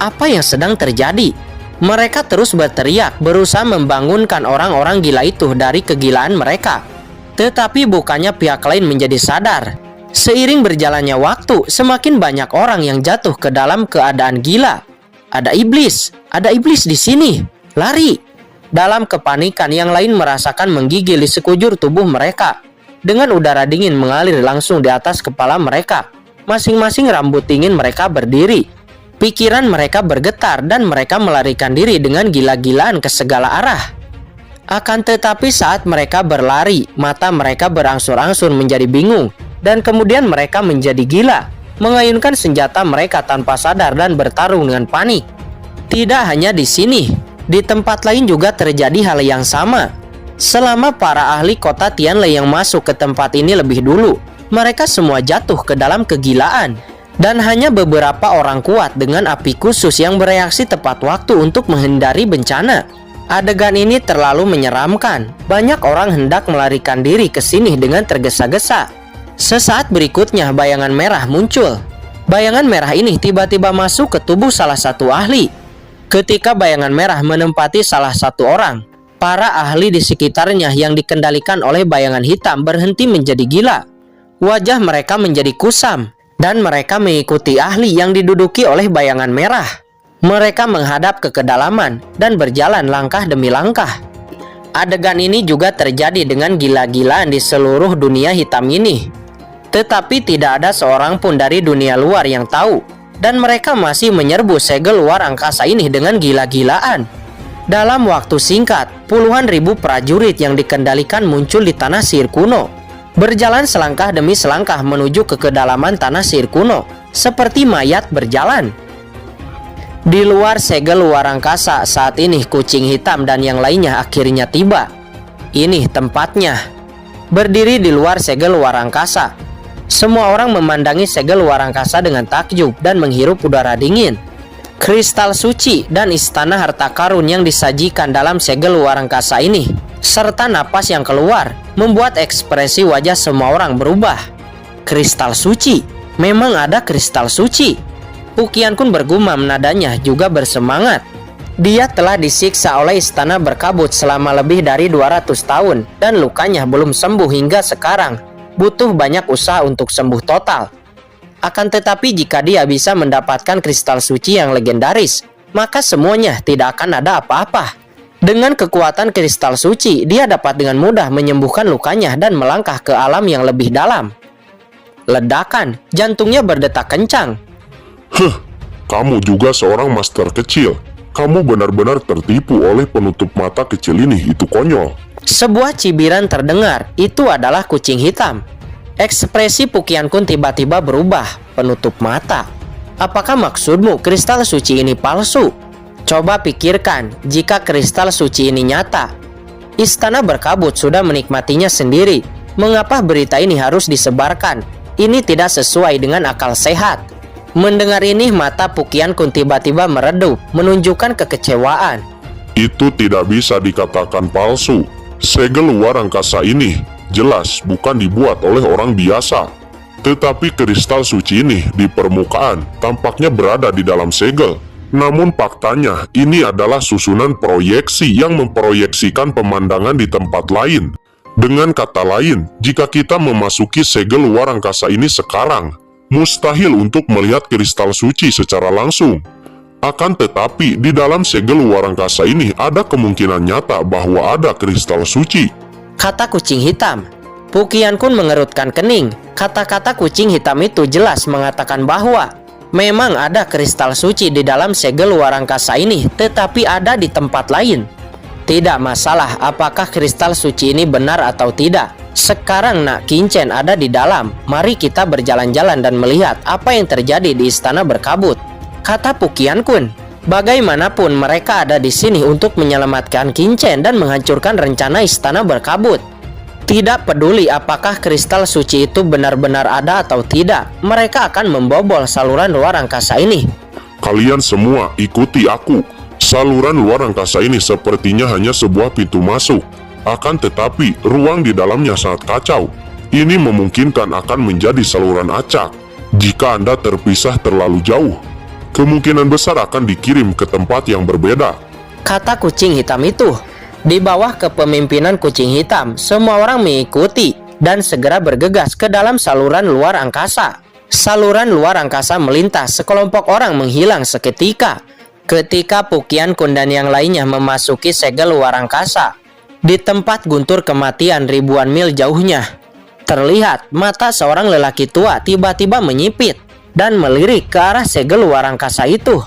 Speaker 1: Apa yang sedang terjadi? Mereka terus berteriak, berusaha membangunkan orang-orang gila itu dari kegilaan mereka. Tetapi bukannya pihak lain menjadi sadar. Seiring berjalannya waktu, semakin banyak orang yang jatuh ke dalam keadaan gila. Ada iblis di sini. Lari! Dalam kepanikan, yang lain merasakan menggigil di sekujur tubuh mereka. Dengan udara dingin mengalir langsung di atas kepala mereka. Masing-masing rambut dingin mereka berdiri. Pikiran mereka bergetar dan mereka melarikan diri dengan gila-gilaan ke segala arah. Akan tetapi saat mereka berlari, mata mereka berangsur-angsur menjadi bingung. Dan kemudian mereka menjadi gila, mengayunkan senjata mereka tanpa sadar dan bertarung dengan panik. Tidak hanya di sini. Di tempat lain juga terjadi hal yang sama. Selama para ahli kota Tianlei yang masuk ke tempat ini lebih dulu, mereka semua jatuh ke dalam kegilaan. Dan hanya beberapa orang kuat dengan api khusus yang bereaksi tepat waktu untuk menghindari bencana. Adegan ini terlalu menyeramkan. Banyak orang hendak melarikan diri ke sini dengan tergesa-gesa. Sesaat berikutnya bayangan merah muncul. Bayangan merah ini tiba-tiba masuk ke tubuh salah satu ahli. Ketika bayangan merah menempati salah satu orang, para ahli di sekitarnya yang dikendalikan oleh bayangan hitam berhenti menjadi gila. Wajah mereka menjadi kusam, dan mereka mengikuti ahli yang diduduki oleh bayangan merah. Mereka menghadap ke kedalaman dan berjalan langkah demi langkah. Adegan ini juga terjadi dengan gila-gilaan di seluruh dunia hitam ini. Tetapi tidak ada seorang pun dari dunia luar yang tahu. Dan mereka masih menyerbu segel luar angkasa ini dengan gila-gilaan. Dalam waktu singkat, puluhan ribu prajurit yang dikendalikan muncul di tanah sihir kuno. Berjalan selangkah demi selangkah menuju ke kedalaman tanah sihir kuno, seperti mayat berjalan. Di luar segel luar angkasa saat ini kucing hitam dan yang lainnya akhirnya tiba. Ini tempatnya. Berdiri di luar segel luar angkasa. Semua orang memandangi segel luar angkasa dengan takjub dan menghirup udara dingin. Kristal suci dan istana harta karun yang disajikan dalam segel luar angkasa ini, serta napas yang keluar, membuat ekspresi wajah semua orang berubah. Kristal suci, memang ada kristal suci. Pukian Kun bergumam, nadanya juga bersemangat. Dia telah disiksa oleh istana berkabut selama lebih dari 200 tahun dan lukanya belum sembuh hingga sekarang. Butuh banyak usaha untuk sembuh total. Akan tetapi jika dia bisa mendapatkan kristal suci yang legendaris, maka semuanya tidak akan ada apa-apa. Dengan kekuatan kristal suci, dia dapat dengan mudah menyembuhkan lukanya dan melangkah ke alam yang lebih dalam. Ledakan, jantungnya berdetak kencang.
Speaker 2: Kamu juga seorang master kecil. Kamu benar-benar tertipu oleh penutup mata kecil ini, itu konyol.
Speaker 1: Sebuah cibiran terdengar, itu adalah kucing hitam. Ekspresi Pukian Kun tiba-tiba berubah, penutup mata. Apakah maksudmu kristal suci ini palsu? Coba pikirkan, jika kristal suci ini nyata. Istana berkabut sudah menikmatinya sendiri. Mengapa berita ini harus disebarkan? Ini tidak sesuai dengan akal sehat. Mendengar ini, mata Pukian Kun tiba-tiba meredup, menunjukkan kekecewaan.
Speaker 2: Itu tidak bisa dikatakan palsu. Segel luar angkasa ini jelas bukan dibuat oleh orang biasa. Tetapi kristal suci ini di permukaan tampaknya berada di dalam segel. Namun faktanya ini adalah susunan proyeksi yang memproyeksikan pemandangan di tempat lain. Dengan kata lain, jika kita memasuki segel luar angkasa ini sekarang, mustahil untuk melihat kristal suci secara langsung. Akan tetapi, di dalam segel luar angkasa ini ada kemungkinan nyata bahwa ada kristal suci.
Speaker 1: Kata kucing hitam. Pukian Kun mengerutkan kening. Kata-kata kucing hitam itu jelas mengatakan bahwa memang ada kristal suci di dalam segel luar angkasa ini, tetapi ada di tempat lain. Tidak masalah apakah kristal suci ini benar atau tidak. Sekarang Nak Kincen ada di dalam. Mari kita berjalan-jalan dan melihat apa yang terjadi di istana berkabut. Kata Pukian Kun. Bagaimanapun mereka ada di sini untuk menyelamatkan Kincen dan menghancurkan rencana istana berkabut. Tidak peduli apakah kristal suci itu benar-benar ada atau tidak, mereka akan membobol saluran luar angkasa ini.
Speaker 2: Kalian semua ikuti aku. Saluran luar angkasa ini sepertinya hanya sebuah pintu masuk. Akan tetapi, ruang di dalamnya sangat kacau. Ini memungkinkan akan menjadi saluran acak. Jika Anda terpisah terlalu jauh, kemungkinan besar akan dikirim ke tempat yang berbeda.
Speaker 1: Kata kucing hitam itu. Di bawah kepemimpinan kucing hitam, semua orang mengikuti dan segera bergegas ke dalam saluran luar angkasa. Saluran luar angkasa melintas, sekelompok orang menghilang seketika. Ketika Pukian Kun dan yang lainnya memasuki segel luar angkasa, di tempat guntur kematian ribuan mil jauhnya, terlihat mata seorang lelaki tua tiba-tiba menyipit dan melirik ke arah segel luar angkasa itu.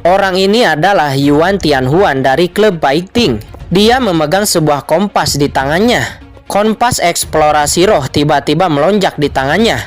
Speaker 1: Orang ini adalah Yuan Tianhuan dari klub Baiting. Dia memegang sebuah kompas di tangannya. Kompas eksplorasi roh tiba-tiba melonjak di tangannya.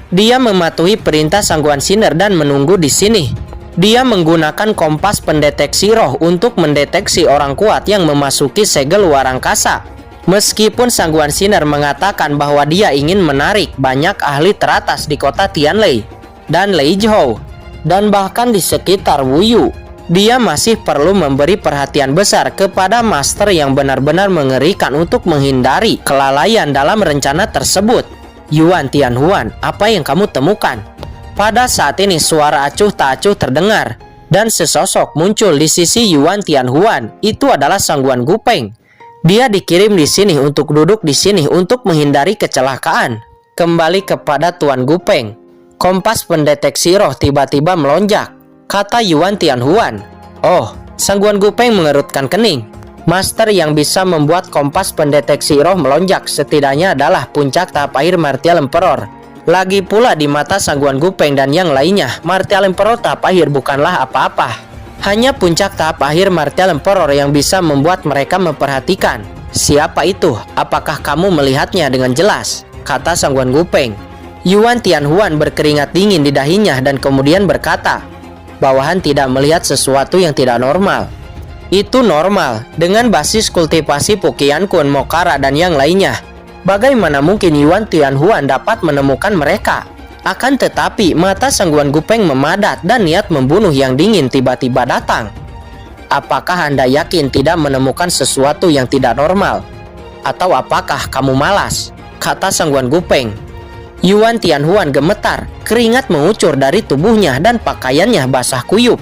Speaker 1: Dia mematuhi perintah Sangguan Sinar dan menunggu di sini. Dia menggunakan kompas pendeteksi roh untuk mendeteksi orang kuat yang memasuki segel luar angkasa. Meskipun Sangguan Sinar mengatakan bahwa dia ingin menarik banyak ahli teratas di kota Tianlei dan Leizhou, dan bahkan di sekitar Wuyu, dia masih perlu memberi perhatian besar kepada master yang benar-benar mengerikan untuk menghindari kelalaian dalam rencana tersebut. Yuan Tianhuan, apa yang kamu temukan? Pada saat ini suara acuh tak acuh terdengar, dan sesosok muncul di sisi Yuan Tianhuan. Itu adalah Sangguan Gupeng. Dia dikirim di sini untuk duduk di sini untuk menghindari kecelakaan. Kembali kepada Tuan Gupeng. Kompas pendeteksi roh tiba-tiba melonjak. Kata Yuan Tianhuan. Oh, Sangguan Gupeng mengerutkan kening. Master yang bisa membuat kompas pendeteksi roh melonjak setidaknya adalah puncak tahap akhir Martial Emperor. Lagi pula di mata Sangguan Gupeng dan yang lainnya, Martial Emperor tahap akhir bukanlah apa-apa. Hanya puncak tahap akhir Martial Emperor yang bisa membuat mereka memperhatikan. Siapa itu? Apakah kamu melihatnya dengan jelas? Kata Sangguan Gupeng. Yuan Tianhuan berkeringat dingin di dahinya dan kemudian berkata, bawahan tidak melihat sesuatu yang tidak normal. Itu normal, dengan basis kultivasi Pukian Kun, Mokara, dan yang lainnya. Bagaimana mungkin Yuan Tianhuan dapat menemukan mereka? Akan tetapi, mata Sangguan Gupeng memadat dan niat membunuh yang dingin tiba-tiba datang. Apakah Anda yakin tidak menemukan sesuatu yang tidak normal? Atau apakah kamu malas? Kata Sangguan Gupeng. Yuan Tianhuan gemetar, keringat mengucur dari tubuhnya dan pakaiannya basah kuyup.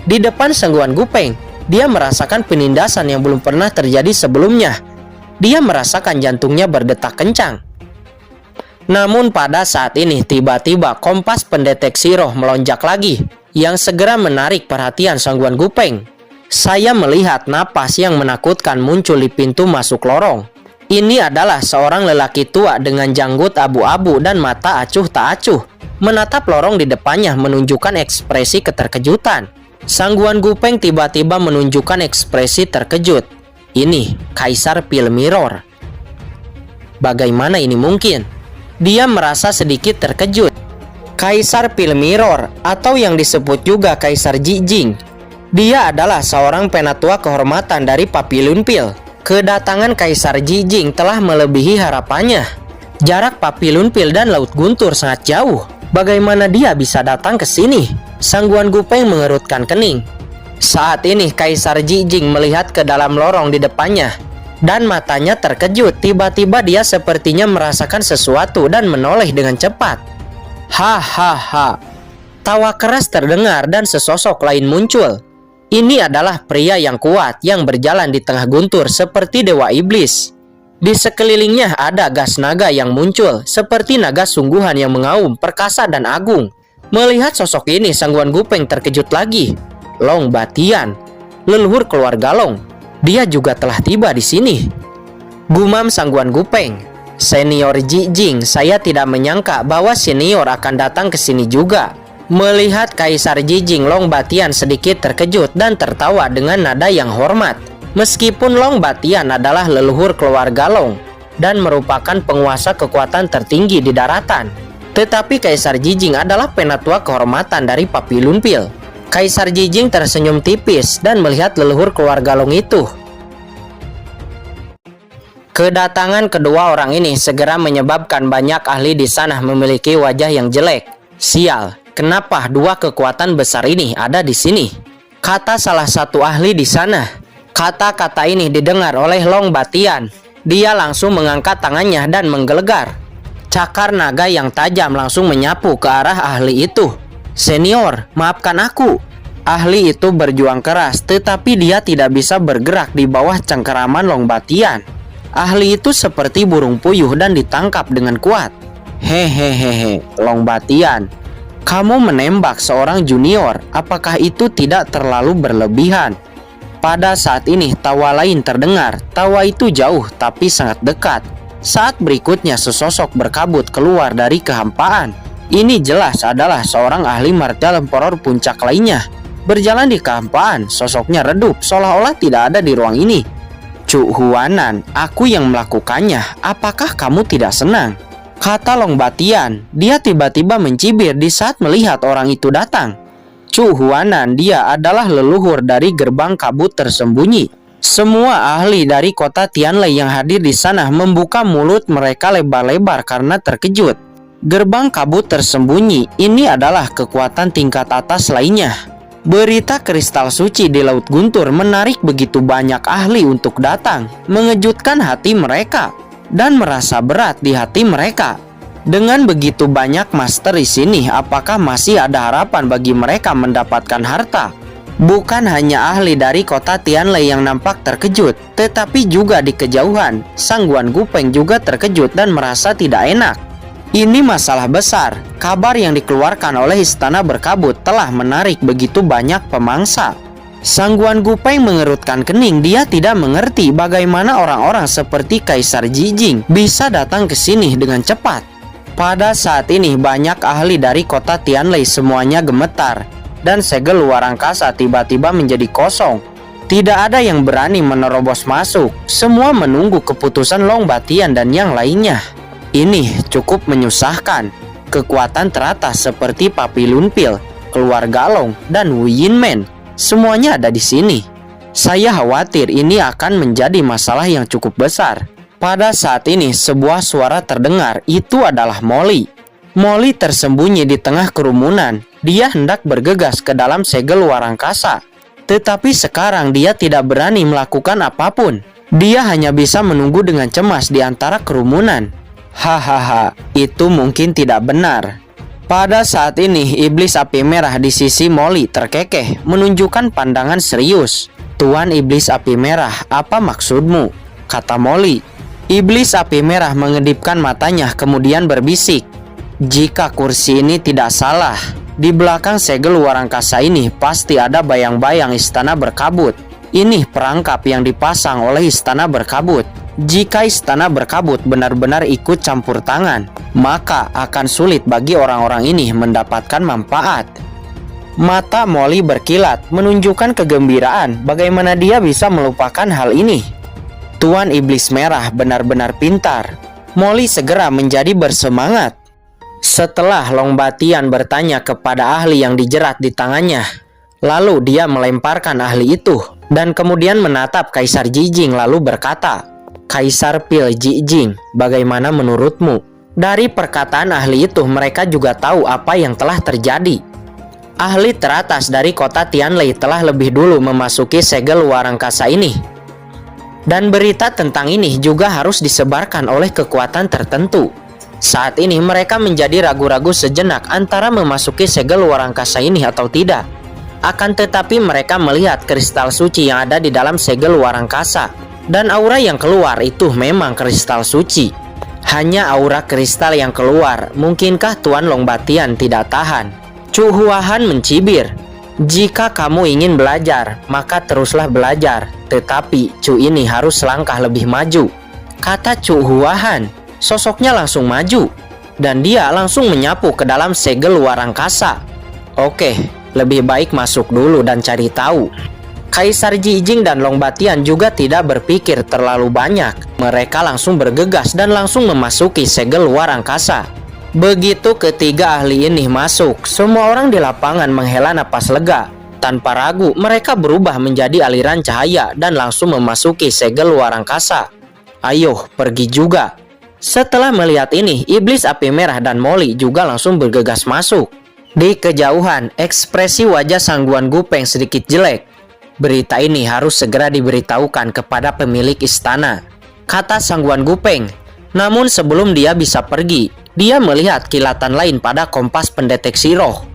Speaker 1: Di depan Sangguan Gupeng, dia merasakan penindasan yang belum pernah terjadi sebelumnya. Dia merasakan jantungnya berdetak kencang. Namun pada saat ini tiba-tiba kompas pendeteksi roh melonjak lagi, yang segera menarik perhatian Sangguan Gupeng. Saya melihat napas yang menakutkan muncul di pintu masuk lorong. Ini adalah seorang lelaki tua dengan janggut abu-abu dan mata acuh tak acuh. Menatap lorong di depannya menunjukkan ekspresi keterkejutan. Sangguan Gupeng tiba-tiba menunjukkan ekspresi terkejut. Ini Kaisar Pil Mirror. Bagaimana ini mungkin? Dia merasa sedikit terkejut. Kaisar Pil Mirror, atau yang disebut juga Kaisar Jijing. Dia adalah seorang penatua kehormatan dari Papilun Pil. Kedatangan Kaisar Jijing telah melebihi harapannya. Jarak Papilun Pil dan Laut Guntur sangat jauh. Bagaimana dia bisa datang ke sini? Sangguan Gupeng mengerutkan kening. Saat ini Kaisar Jijing melihat ke dalam lorong di depannya. Dan matanya terkejut. Tiba-tiba dia sepertinya merasakan sesuatu dan menoleh dengan cepat. Hahaha. Tawa keras terdengar dan sesosok lain muncul. Ini adalah pria yang kuat yang berjalan di tengah guntur seperti dewa iblis. Di sekelilingnya ada gas naga yang muncul seperti naga sungguhan yang mengaum, perkasa dan agung. Melihat sosok ini, Sangguan Gupeng terkejut lagi. Long Batian, leluhur keluarga Long. Dia juga telah tiba di sini. Gumam Sangguan Gupeng. Senior Jijing, saya tidak menyangka bahwa senior akan datang ke sini juga. Melihat Kaisar Jijing, Long Batian sedikit terkejut dan tertawa dengan nada yang hormat. Meskipun Long Batian adalah leluhur keluarga Long dan merupakan penguasa kekuatan tertinggi di daratan, tetapi Kaisar Jijing adalah penatua kehormatan dari Papilun Pil. Kaisar Jijing tersenyum tipis dan melihat leluhur keluarga Long itu. Kedatangan kedua orang ini segera menyebabkan banyak ahli di sana memiliki wajah yang jelek. Sial, kenapa dua kekuatan besar ini ada di sini? Kata salah satu ahli di sana. Kata-kata ini didengar oleh Long Batian. Dia langsung mengangkat tangannya dan menggelegar. Cakar naga yang tajam langsung menyapu ke arah ahli itu. Senior, maafkan aku. Ahli itu berjuang keras, tetapi dia tidak bisa bergerak di bawah cengkeraman Long Batian. Ahli itu seperti burung puyuh dan ditangkap dengan kuat. Hehehehe, Long Batian. Kamu menembak seorang junior, apakah itu tidak terlalu berlebihan? Pada saat ini tawa lain terdengar. Tawa itu jauh tapi sangat dekat. Saat berikutnya sesosok berkabut keluar dari kehampaan. Ini jelas adalah seorang ahli martial emperor puncak lainnya. Berjalan di kehampaan, sosoknya redup seolah-olah tidak ada di ruang ini. Cu Huanan, aku yang melakukannya. Apakah kamu tidak senang? Kata Long Batian. Dia tiba-tiba mencibir di saat melihat orang itu datang. Cu Huanan, dia adalah leluhur dari gerbang kabut tersembunyi. Semua ahli dari kota Tianlei yang hadir di sana membuka mulut mereka lebar-lebar karena terkejut. Gerbang kabut tersembunyi ini adalah kekuatan tingkat atas lainnya. Berita kristal suci di Laut Guntur menarik begitu banyak ahli untuk datang, mengejutkan hati mereka dan merasa berat di hati mereka. Dengan begitu banyak master di sini, apakah masih ada harapan bagi mereka mendapatkan harta? Bukan hanya ahli dari kota Tianlei yang nampak terkejut, tetapi juga di kejauhan, Sangguan Gupeng juga terkejut dan merasa tidak enak. Ini masalah besar. Kabar yang dikeluarkan oleh Istana Berkabut telah menarik begitu banyak pemangsa. Sangguan Gupeng mengerutkan kening. Dia tidak mengerti bagaimana orang-orang seperti Kaisar Jijing bisa datang ke sini dengan cepat. Pada saat ini banyak ahli dari kota Tianlei semuanya gemetar dan segel luar angkasa tiba-tiba menjadi kosong. Tidak ada yang berani menerobos masuk. Semua menunggu keputusan Long Batian dan yang lainnya. Ini cukup menyusahkan. Kekuatan teratas seperti Papilun Pil, keluarga Long dan Wu Yinmen. Semuanya ada di sini. Saya khawatir ini akan menjadi masalah yang cukup besar. Pada saat ini sebuah suara terdengar, itu adalah Molly. Molly tersembunyi di tengah kerumunan. Dia hendak bergegas ke dalam segel luar angkasa. Tetapi sekarang dia tidak berani melakukan apapun. Dia hanya bisa menunggu dengan cemas di antara kerumunan. Hahaha, itu mungkin tidak benar. Pada saat ini, iblis api merah di sisi Molly terkekeh, menunjukkan pandangan serius. "Tuan Iblis Api Merah, apa maksudmu?" kata Molly. Iblis Api Merah mengedipkan matanya kemudian berbisik, "Jika kursi ini tidak salah, di belakang segel luar angkasa ini pasti ada bayang-bayang istana berkabut. Ini perangkap yang dipasang oleh istana berkabut. Jika istana berkabut benar-benar ikut campur tangan, maka akan sulit bagi orang-orang ini mendapatkan manfaat." Mata Molly berkilat, menunjukkan kegembiraan bagaimana dia bisa melupakan hal ini. Tuan Iblis Merah benar-benar pintar. Molly segera menjadi bersemangat. Setelah Long Batian bertanya kepada ahli yang dijerat di tangannya, lalu dia melemparkan ahli itu dan kemudian menatap Kaisar Jijing lalu berkata, "Kaisar Pil Jijing, bagaimana menurutmu?" Dari perkataan ahli itu mereka juga tahu apa yang telah terjadi. Ahli teratas dari kota Tianlei telah lebih dulu memasuki segel luar angkasa ini. Dan berita tentang ini juga harus disebarkan oleh kekuatan tertentu. Saat ini mereka menjadi ragu-ragu sejenak antara memasuki segel luar angkasa ini atau tidak. Akan tetapi mereka melihat kristal suci yang ada di dalam segel luar angkasa. Dan aura yang keluar itu memang kristal suci. Hanya aura kristal yang keluar, mungkinkah Tuan Long Batian tidak tahan? Cu Huahan mencibir, "Jika kamu ingin belajar, maka teruslah belajar. Tetapi Cu ini harus selangkah lebih maju," kata Cu Huahan. Sosoknya langsung maju, dan dia langsung menyapu ke dalam segel luar angkasa. "Oke, lebih baik masuk dulu dan cari tahu." Kaisar Jijing dan Long Batian juga tidak berpikir terlalu banyak. Mereka langsung bergegas dan langsung memasuki segel luar angkasa. Begitu ketiga ahli ini masuk, semua orang di lapangan menghela napas lega. Tanpa ragu, mereka berubah menjadi aliran cahaya dan langsung memasuki segel luar angkasa. "Ayo, pergi juga." Setelah melihat ini, Iblis Api Merah dan Molly juga langsung bergegas masuk. Di kejauhan, ekspresi wajah Sangguan Gupeng sedikit jelek. "Berita ini harus segera diberitahukan kepada pemilik istana," kata Sangguan Gupeng. Namun sebelum dia bisa pergi, dia melihat kilatan lain pada kompas pendeteksi roh.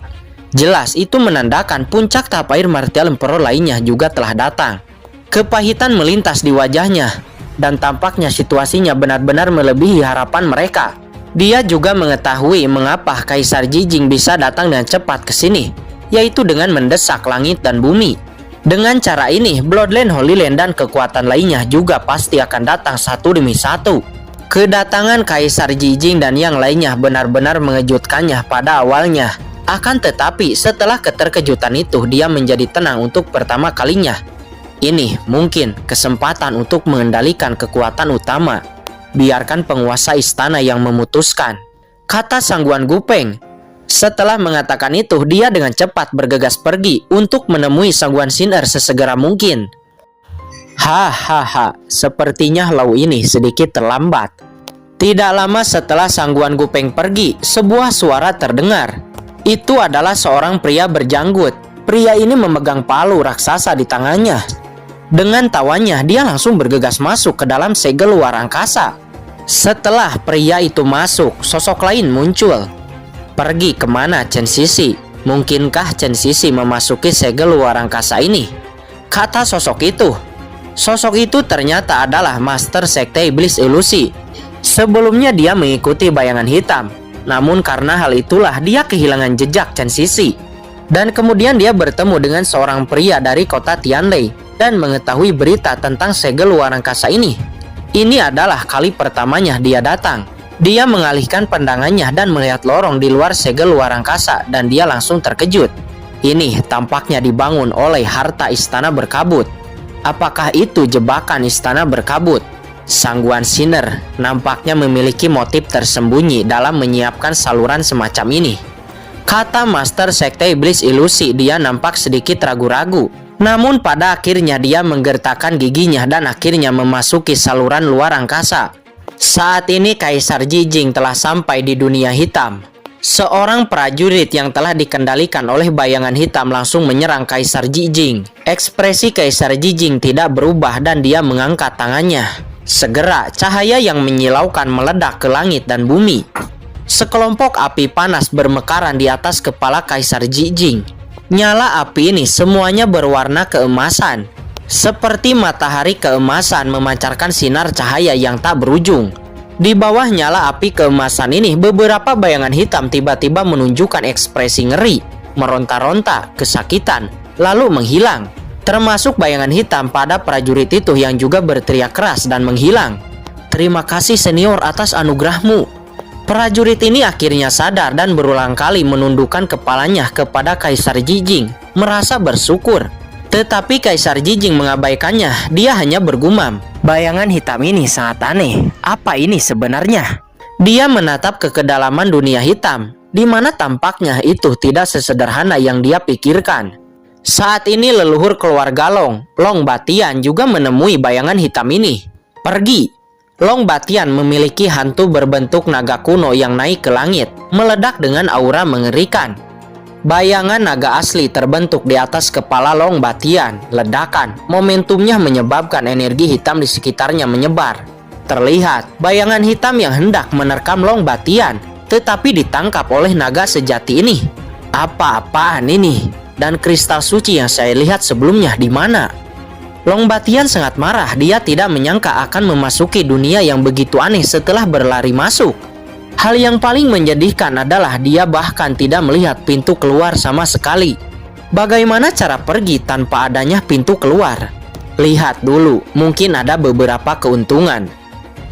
Speaker 1: Jelas itu menandakan puncak tahap air martial emperor lainnya juga telah datang. Kepahitan melintas di wajahnya, dan tampaknya situasinya benar-benar melebihi harapan mereka. Dia juga mengetahui mengapa Kaisar Jijing bisa datang dengan cepat ke sini, yaitu dengan mendesak langit dan bumi. Dengan cara ini, Bloodline, Holy Land, dan kekuatan lainnya juga pasti akan datang satu demi satu. Kedatangan Kaisar Jijing dan yang lainnya benar-benar mengejutkannya pada awalnya. Akan tetapi setelah keterkejutan itu, dia menjadi tenang untuk pertama kalinya. Ini mungkin kesempatan untuk mengendalikan kekuatan utama. Biarkan penguasa istana yang memutuskan, kata Sangguan Gupeng. Setelah mengatakan itu, dia dengan cepat bergegas pergi untuk menemui Sangguan Sin'er sesegera mungkin. Hahaha, sepertinya Lau ini sedikit terlambat. Tidak lama setelah Sangguan Gupeng pergi, sebuah suara terdengar. Itu adalah seorang pria berjanggut. Pria ini memegang palu raksasa di tangannya. Dengan tawanya, dia langsung bergegas masuk ke dalam segel luar angkasa. Setelah pria itu masuk, sosok lain muncul. "Pergi kemana, Chen Sisi? Mungkinkah Chen Sisi memasuki segel luar angkasa ini?" kata sosok itu. Sosok itu ternyata adalah Master Sekte Iblis Ilusi. Sebelumnya dia mengikuti bayangan hitam, namun karena hal itulah dia kehilangan jejak Chen Sisi. Dan kemudian dia bertemu dengan seorang pria dari kota Tianlei dan mengetahui berita tentang segel luar angkasa ini. Ini adalah kali pertamanya dia datang. Dia mengalihkan pandangannya dan melihat lorong di luar segel luar angkasa dan dia langsung terkejut. Ini tampaknya dibangun oleh harta istana berkabut. Apakah itu jebakan istana berkabut? Sangguan Sin'er nampaknya memiliki motif tersembunyi dalam menyiapkan saluran semacam ini. Kata Master Sekte Iblis Ilusi, dia nampak sedikit ragu-ragu. Namun pada akhirnya dia menggertakkan giginya dan akhirnya memasuki saluran luar angkasa. Saat ini Kaisar Jijing telah sampai di dunia hitam. Seorang prajurit yang telah dikendalikan oleh bayangan hitam langsung menyerang Kaisar Jijing. Ekspresi Kaisar Jijing tidak berubah dan dia mengangkat tangannya. Segera cahaya yang menyilaukan meledak ke langit dan bumi. Sekelompok api panas bermekaran di atas kepala Kaisar Jijing. Nyala api ini semuanya berwarna keemasan. Seperti matahari keemasan memancarkan sinar cahaya yang tak berujung. Di bawah nyala api keemasan ini, beberapa bayangan hitam tiba-tiba menunjukkan ekspresi ngeri, meronta-ronta, kesakitan, lalu menghilang. Termasuk bayangan hitam pada prajurit itu yang juga berteriak keras dan menghilang. "Terima kasih senior atas anugerahmu." Prajurit ini akhirnya sadar dan berulang kali menundukkan kepalanya kepada Kaisar Jijing, merasa bersyukur. Tetapi Kaisar Jijing mengabaikannya, dia hanya bergumam, "Bayangan hitam ini sangat aneh, apa ini sebenarnya?" Dia menatap ke kedalaman dunia hitam, di mana tampaknya itu tidak sesederhana yang dia pikirkan. Saat ini leluhur keluarga Long Batian juga menemui bayangan hitam ini. Pergi. Long Batian memiliki hantu berbentuk naga kuno yang naik ke langit, meledak dengan aura mengerikan. Bayangan naga asli terbentuk di atas kepala Long Batian. Ledakan, momentumnya menyebabkan energi hitam di sekitarnya menyebar. Terlihat bayangan hitam yang hendak menerkam Long Batian, tetapi ditangkap oleh naga sejati ini. Apa-apaan ini? Dan kristal suci yang saya lihat sebelumnya di mana? Long Batian sangat marah. Dia tidak menyangka akan memasuki dunia yang begitu aneh setelah berlari masuk. Hal yang paling menyedihkan adalah dia bahkan tidak melihat pintu keluar sama sekali. Bagaimana cara pergi tanpa adanya pintu keluar? Lihat dulu, mungkin ada beberapa keuntungan.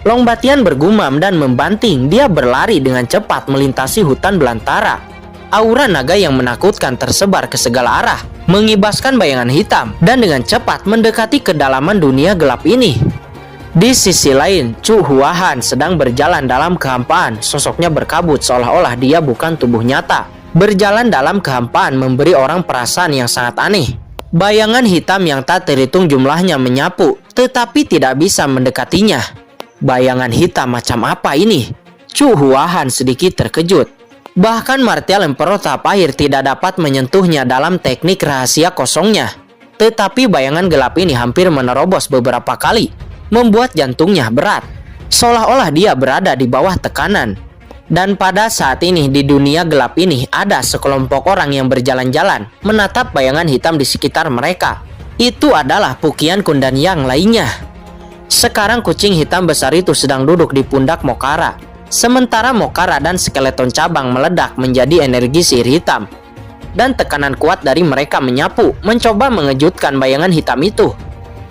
Speaker 1: Long Batian bergumam dan membanting. Dia berlari dengan cepat melintasi hutan belantara. Aura naga yang menakutkan tersebar ke segala arah, mengibaskan bayangan hitam dan dengan cepat mendekati kedalaman dunia gelap ini. Di sisi lain, Chu Huahan sedang berjalan dalam kehampaan. Sosoknya berkabut seolah-olah dia bukan tubuh nyata. Berjalan dalam kehampaan memberi orang perasaan yang sangat aneh. Bayangan hitam yang tak terhitung jumlahnya menyapu, tetapi tidak bisa mendekatinya. Bayangan hitam macam apa ini? Chu Huahan sedikit terkejut. Bahkan Martial Emperor tahap akhir tidak dapat menyentuhnya dalam teknik rahasia kosongnya. Tetapi bayangan gelap ini hampir menerobos beberapa kali, membuat jantungnya berat. Seolah-olah dia berada di bawah tekanan. Dan pada saat ini di dunia gelap ini ada sekelompok orang yang berjalan-jalan, menatap bayangan hitam di sekitar mereka. Itu adalah Pukian Kun dan yang lainnya. Sekarang kucing hitam besar itu sedang duduk di pundak Mokara. Sementara Mokara dan skeleton cabang meledak menjadi energi sihir hitam. Dan tekanan kuat dari mereka menyapu, mencoba mengejutkan bayangan hitam itu.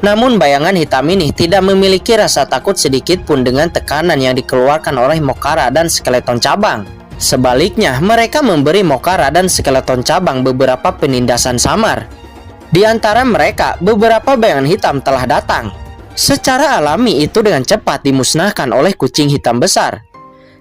Speaker 1: Namun bayangan hitam ini tidak memiliki rasa takut sedikit pun dengan tekanan yang dikeluarkan oleh Mokara dan skeleton cabang. Sebaliknya, mereka memberi Mokara dan skeleton cabang beberapa penindasan samar. Di antara mereka, beberapa bayangan hitam telah datang. Secara alami itu dengan cepat dimusnahkan oleh kucing hitam besar.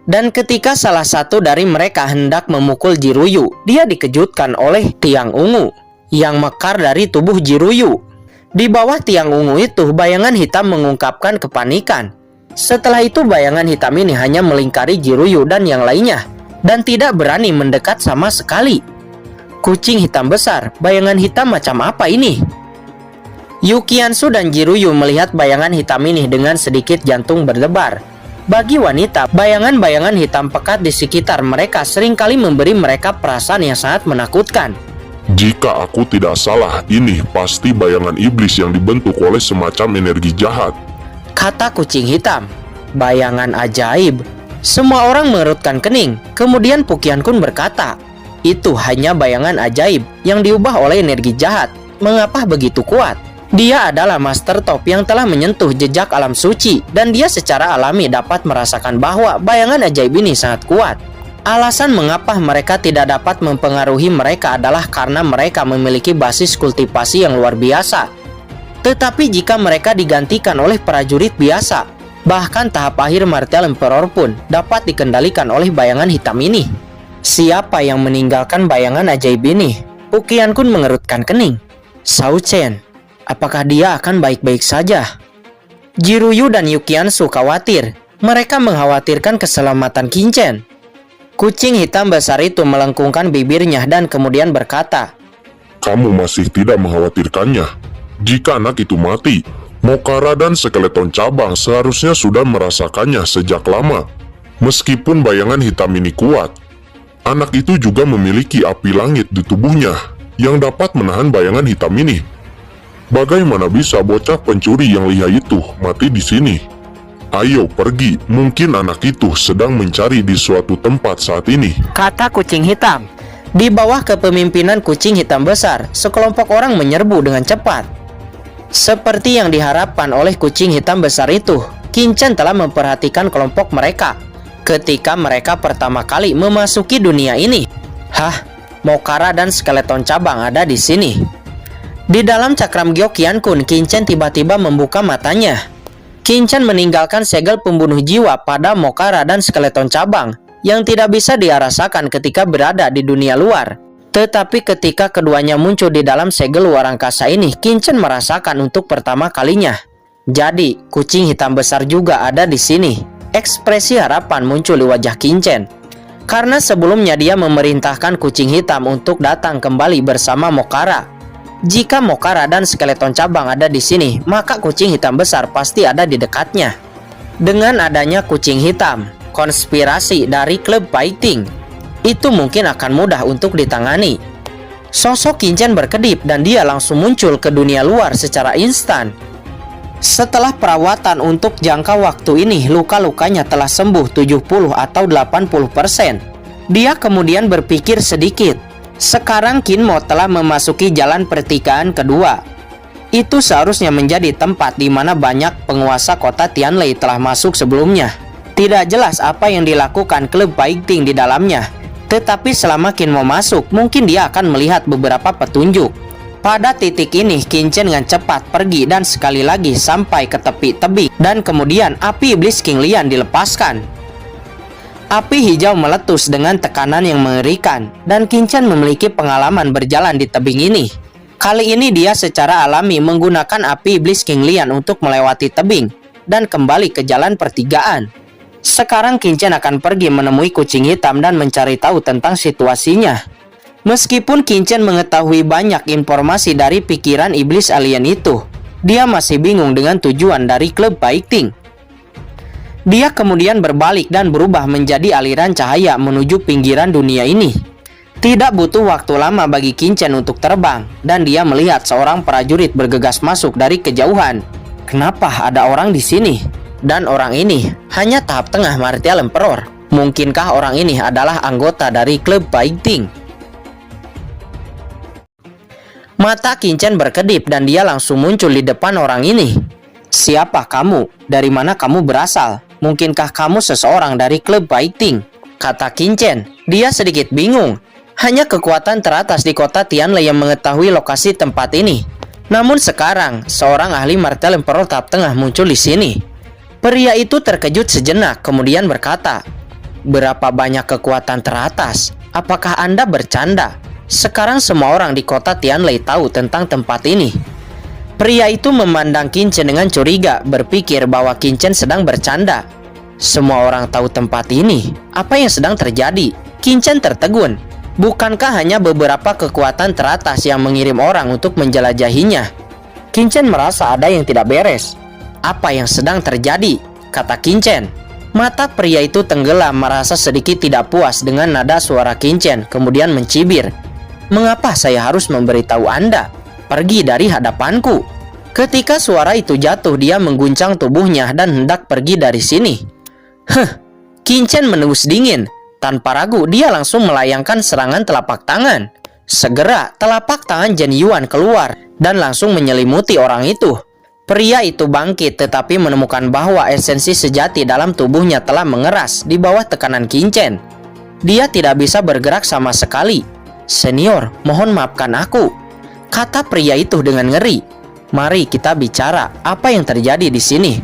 Speaker 1: Dan ketika salah satu dari mereka hendak memukul Jiruyu, dia dikejutkan oleh tiang ungu yang mekar dari tubuh Jiruyu. Di bawah tiang ungu itu, bayangan hitam mengungkapkan kepanikan. Setelah itu, bayangan hitam ini hanya melingkari Jiruyu dan yang lainnya, dan tidak berani mendekat sama sekali. Kucing hitam besar, bayangan hitam macam apa ini? Yukiansu dan Jiruyu melihat bayangan hitam ini dengan sedikit jantung berdebar. Bagi wanita, bayangan-bayangan hitam pekat di sekitar mereka seringkali memberi mereka perasaan yang sangat menakutkan.
Speaker 2: Jika aku tidak salah, ini pasti bayangan iblis yang dibentuk oleh semacam energi jahat,
Speaker 1: kata kucing hitam. Bayangan ajaib. Semua orang mengerutkan kening. Kemudian Pukian Kun berkata, itu hanya bayangan ajaib yang diubah oleh energi jahat. Mengapa begitu kuat? Dia adalah Master Top yang telah menyentuh jejak alam suci, dan dia secara alami dapat merasakan bahwa bayangan ajaib ini sangat kuat. Alasan mengapa mereka tidak dapat mempengaruhi mereka adalah karena mereka memiliki basis kultivasi yang luar biasa. Tetapi jika mereka digantikan oleh prajurit biasa, bahkan tahap akhir Martial Emperor pun dapat dikendalikan oleh bayangan hitam ini. Siapa yang meninggalkan bayangan ajaib ini? Qian Kun mengerutkan kening. Shao Chen, apakah dia akan baik-baik saja? Jiruyu dan Yukiansu khawatir. Mereka mengkhawatirkan keselamatan Qin Chen. Kucing hitam besar itu melengkungkan bibirnya dan kemudian berkata,
Speaker 2: Kamu masih tidak mengkhawatirkannya. Jika anak itu mati, Mokara dan skeleton cabang seharusnya sudah merasakannya sejak lama. Meskipun bayangan hitam ini kuat, anak itu juga memiliki api langit di tubuhnya yang dapat menahan bayangan hitam ini. Bagaimana bisa bocah pencuri yang lihai itu mati di sini? Ayo pergi, mungkin anak itu sedang mencari di suatu tempat saat ini,
Speaker 1: kata kucing hitam. Di bawah kepemimpinan kucing hitam besar, sekelompok orang menyerbu dengan cepat. Seperti yang diharapkan oleh kucing hitam besar itu, Qin Chen telah memperhatikan kelompok mereka ketika mereka pertama kali memasuki dunia ini. Hah, Mokara dan skeleton cabang ada di sini. Di dalam cakram giok Qian Kun, Qin Chen tiba-tiba membuka matanya. Qin Chen meninggalkan segel pembunuh jiwa pada Mokara dan skeleton cabang yang tidak bisa dia rasakan ketika berada di dunia luar. Tetapi ketika keduanya muncul di dalam segel luar angkasa ini, Qin Chen merasakan untuk pertama kalinya. Jadi, kucing hitam besar juga ada di sini. Ekspresi harapan muncul di wajah Qin Chen. Karena sebelumnya dia memerintahkan kucing hitam untuk datang kembali bersama Mokara. Jika Mokara dan skeleton cabang ada di sini, maka kucing hitam besar pasti ada di dekatnya. Dengan adanya kucing hitam, konspirasi dari klub fighting itu mungkin akan mudah untuk ditangani. Sosok Qin Chen berkedip dan dia langsung muncul ke dunia luar secara instan. Setelah perawatan untuk jangka waktu ini, luka-lukanya telah sembuh 70 atau 80%. Dia kemudian berpikir sedikit. Sekarang Qin Mo telah memasuki jalan pertigaan kedua. Itu seharusnya menjadi tempat di mana banyak penguasa kota Tianlei telah masuk sebelumnya. Tidak jelas apa yang dilakukan klub fighting di dalamnya. Tetapi selama Qin Mo masuk, mungkin dia akan melihat beberapa petunjuk. Pada titik ini, Qin Chen dengan cepat pergi dan sekali lagi sampai ke tepi tebing. Dan kemudian api iblis King Lian dilepaskan. Api hijau meletus dengan tekanan yang mengerikan. Dan Qin Chen memiliki pengalaman berjalan di tebing ini. Kali ini dia secara alami menggunakan api iblis King Lian untuk melewati tebing dan kembali ke jalan pertigaan. Sekarang Qin Chen akan pergi menemui kucing hitam dan mencari tahu tentang situasinya. Meskipun Qin Chen mengetahui banyak informasi dari pikiran iblis alien itu, dia masih bingung dengan tujuan dari klub fighting. Dia kemudian berbalik dan berubah menjadi aliran cahaya menuju pinggiran dunia ini. Tidak butuh waktu lama bagi Qin Chen untuk terbang, dan dia melihat seorang prajurit bergegas masuk dari kejauhan. Kenapa ada orang di sini? Dan orang ini hanya tahap tengah Martial Emperor. Mungkinkah orang ini adalah anggota dari klub fighting? Mata Qin Chen berkedip dan dia langsung muncul di depan orang ini. Siapa kamu? Dari mana kamu berasal? Mungkinkah kamu seseorang dari klub fighting? Kata Qin Chen. Dia sedikit bingung. Hanya kekuatan teratas di kota Tianlei yang mengetahui lokasi tempat ini. Namun sekarang, seorang ahli Martial Emperor tahap tengah muncul di sini. Pria itu terkejut sejenak, kemudian berkata, "Berapa banyak kekuatan teratas? Apakah Anda bercanda? Sekarang semua orang di kota Tianlei tahu tentang tempat ini." Pria itu memandang Qin Chen dengan curiga, berpikir bahwa Qin Chen sedang bercanda. Semua orang tahu tempat ini. Apa yang sedang terjadi? Qin Chen tertegun. Bukankah hanya beberapa kekuatan teratas yang mengirim orang untuk menjelajahinya? Qin Chen merasa ada yang tidak beres. Apa yang sedang terjadi? Kata Qin Chen. Mata pria itu tenggelam, merasa sedikit tidak puas dengan nada suara Qin Chen, kemudian mencibir. Mengapa saya harus memberitahu Anda? Pergi dari hadapanku. Ketika suara itu jatuh, dia mengguncang tubuhnya dan hendak pergi dari sini. Qin Chen menengus dingin. Tanpa ragu, dia langsung melayangkan serangan telapak tangan. Segera, telapak tangan Jen Yuan keluar dan langsung menyelimuti orang itu. Pria itu bangkit tetapi menemukan bahwa esensi sejati dalam tubuhnya telah mengeras di bawah tekanan Qin Chen. Dia tidak bisa bergerak sama sekali. "Senior, mohon maafkan aku," kata pria itu dengan ngeri. "Mari kita bicara, apa yang terjadi di sini?"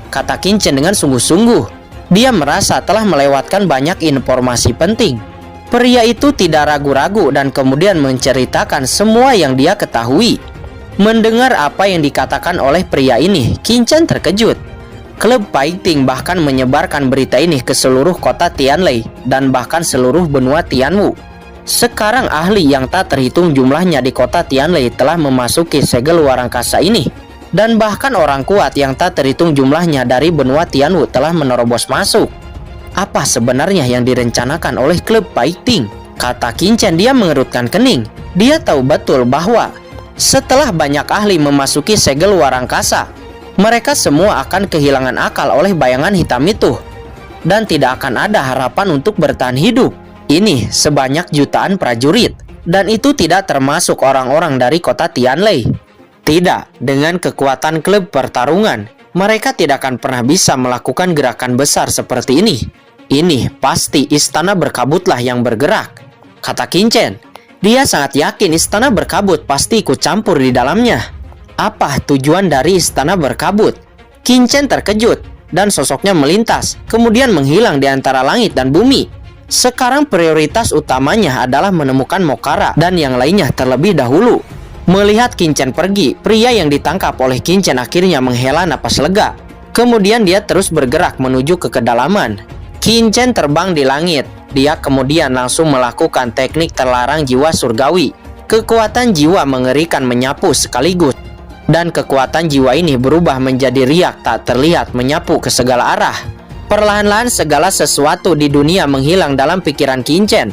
Speaker 1: kata Qin Chen dengan sungguh-sungguh. Dia merasa telah melewatkan banyak informasi penting. Pria itu tidak ragu-ragu dan kemudian menceritakan semua yang dia ketahui. Mendengar apa yang dikatakan oleh pria ini, Qin Chen terkejut. Klub fighting bahkan menyebarkan berita ini ke seluruh kota Tianlei dan bahkan seluruh benua Tianwu. Sekarang ahli yang tak terhitung jumlahnya di kota Tianlei telah memasuki segel luar angkasa ini. Dan bahkan orang kuat yang tak terhitung jumlahnya dari benua Tianwu telah menerobos masuk. Apa sebenarnya yang direncanakan oleh klub fighting? Kata Qin Chen, dia mengerutkan kening. Dia tahu betul bahwa setelah banyak ahli memasuki segel luar angkasa, mereka semua akan kehilangan akal oleh bayangan hitam itu. Dan tidak akan ada harapan untuk bertahan hidup. Ini sebanyak jutaan prajurit. Dan itu tidak termasuk orang-orang dari kota Tianlei. Tidak, dengan kekuatan klub pertarungan, mereka tidak akan pernah bisa melakukan gerakan besar seperti ini. Ini pasti istana berkabutlah yang bergerak, kata Qin Chen. Dia sangat yakin istana berkabut pasti ikut campur di dalamnya. Apa tujuan dari istana berkabut? Qin Chen terkejut dan sosoknya melintas, kemudian menghilang di antara langit dan bumi. Sekarang prioritas utamanya adalah menemukan Mokara dan yang lainnya terlebih dahulu. Melihat Qin Chen pergi, pria yang ditangkap oleh Qin Chen akhirnya menghela napas lega. Kemudian dia terus bergerak menuju ke kedalaman. Qin Chen terbang di langit. Dia kemudian langsung melakukan teknik terlarang jiwa surgawi. Kekuatan jiwa mengerikan menyapu sekaligus. Dan kekuatan jiwa ini berubah menjadi riak tak terlihat menyapu ke segala arah. Perlahan-lahan segala sesuatu di dunia menghilang dalam pikiran Qin Chen.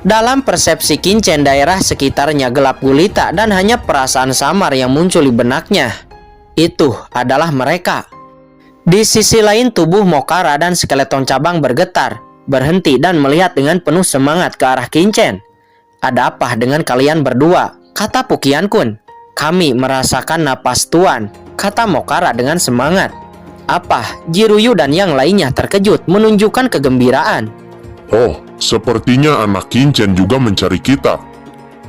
Speaker 1: Dalam persepsi Qin Chen, daerah sekitarnya gelap gulita dan hanya perasaan samar yang muncul di benaknya. Itu adalah mereka. Di sisi lain, tubuh Mokara dan skeleton cabang bergetar, berhenti dan melihat dengan penuh semangat ke arah Qin Chen. Ada apa dengan kalian berdua? Kata Pukian Kun. Kami merasakan napas Tuan, kata Mokara dengan semangat. Apa? Jiruyu dan yang lainnya terkejut menunjukkan kegembiraan.
Speaker 2: Oh, sepertinya anak Qin Chen juga mencari kita.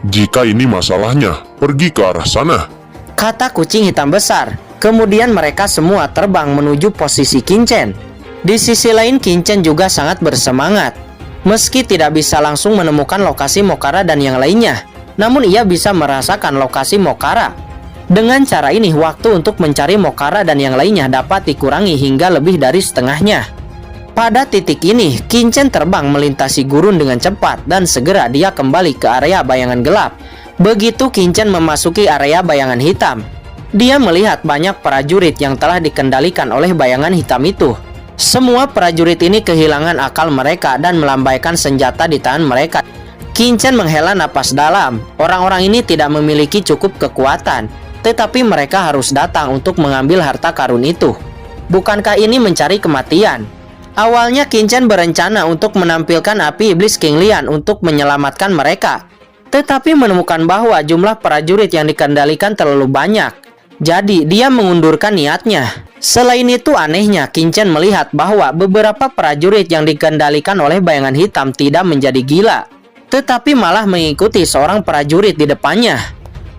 Speaker 2: Jika ini masalahnya, pergi ke arah sana,
Speaker 1: kata kucing hitam besar. Kemudian mereka semua terbang menuju posisi Qin Chen. Di sisi lain, Qin Chen juga sangat bersemangat. Meski tidak bisa langsung menemukan lokasi Mokara dan yang lainnya, namun ia bisa merasakan lokasi Mokara. Dengan cara ini, waktu untuk mencari Mokara dan yang lainnya dapat dikurangi hingga lebih dari setengahnya. Pada titik ini, Qin Chen terbang melintasi gurun dengan cepat dan segera dia kembali ke area bayangan gelap. Begitu Qin Chen memasuki area bayangan hitam, dia melihat banyak prajurit yang telah dikendalikan oleh bayangan hitam itu. Semua prajurit ini kehilangan akal mereka dan melambaikan senjata di tangan mereka. Qin Chen menghela napas dalam. Orang-orang ini tidak memiliki cukup kekuatan, tetapi mereka harus datang untuk mengambil harta karun itu. Bukankah ini mencari kematian? Awalnya Qin Chen berencana untuk menampilkan api iblis King Lian untuk menyelamatkan mereka, tetapi menemukan bahwa jumlah prajurit yang dikendalikan terlalu banyak. Jadi dia mengundurkan niatnya. Selain itu, anehnya Qin Chen melihat bahwa beberapa prajurit yang dikendalikan oleh bayangan hitam tidak menjadi gila, tetapi malah mengikuti seorang prajurit di depannya.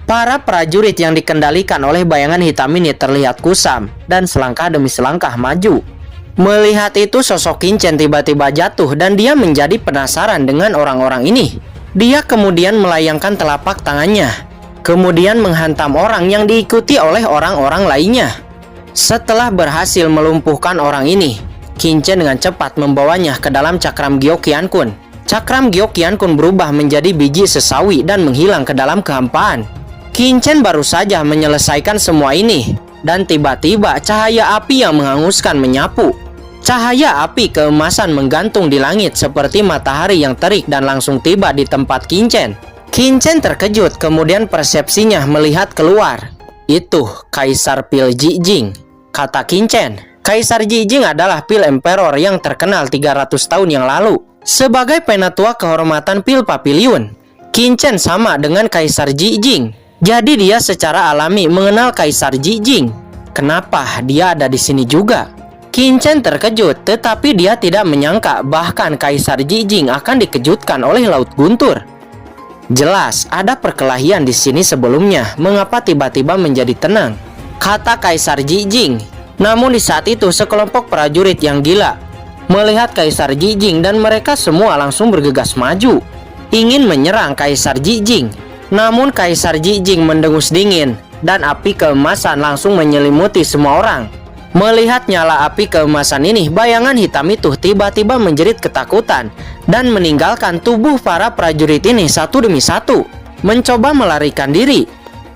Speaker 1: Para prajurit yang dikendalikan oleh bayangan hitam ini terlihat kusam dan selangkah demi selangkah maju. Melihat itu, sosok Qin Chen tiba-tiba jatuh dan dia menjadi penasaran dengan orang-orang ini. Dia kemudian melayangkan telapak tangannya, kemudian menghantam orang yang diikuti oleh orang-orang lainnya. Setelah berhasil melumpuhkan orang ini, Qin Chen dengan cepat membawanya ke dalam cakram Gyokian Kun. Cakram Gyokian Kun berubah menjadi biji sesawi dan menghilang ke dalam kehampaan. Qin Chen baru saja menyelesaikan semua ini, dan tiba-tiba cahaya api yang menghanguskan menyapu. Cahaya api keemasan menggantung di langit seperti matahari yang terik dan langsung tiba di tempat Qin Chen. Qin Chen terkejut, kemudian persepsinya melihat keluar. Itu Kaisar Pil Jijing, kata Qin Chen. Kaisar Jijing adalah Pil Emperor yang terkenal 300 tahun yang lalu. Sebagai penatua kehormatan Pil Papiliun, Qin Chen sama dengan Kaisar Jijing. Jadi dia secara alami mengenal Kaisar Jijing. Kenapa dia ada di sini juga? Qin Chen terkejut, tetapi dia tidak menyangka bahkan Kaisar Jijing akan dikejutkan oleh Laut Guntur. Jelas ada perkelahian di sini sebelumnya. Mengapa tiba-tiba menjadi tenang? Kata Kaisar Jijing. Namun di saat itu sekelompok prajurit yang gila melihat Kaisar Jijing dan mereka semua langsung bergegas maju, ingin menyerang Kaisar Jijing. Namun Kaisar Jijing mendengus dingin dan api keemasan langsung menyelimuti semua orang. Melihat nyala api keemasan ini, bayangan hitam itu tiba-tiba menjerit ketakutan dan meninggalkan tubuh para prajurit ini satu demi satu, mencoba melarikan diri.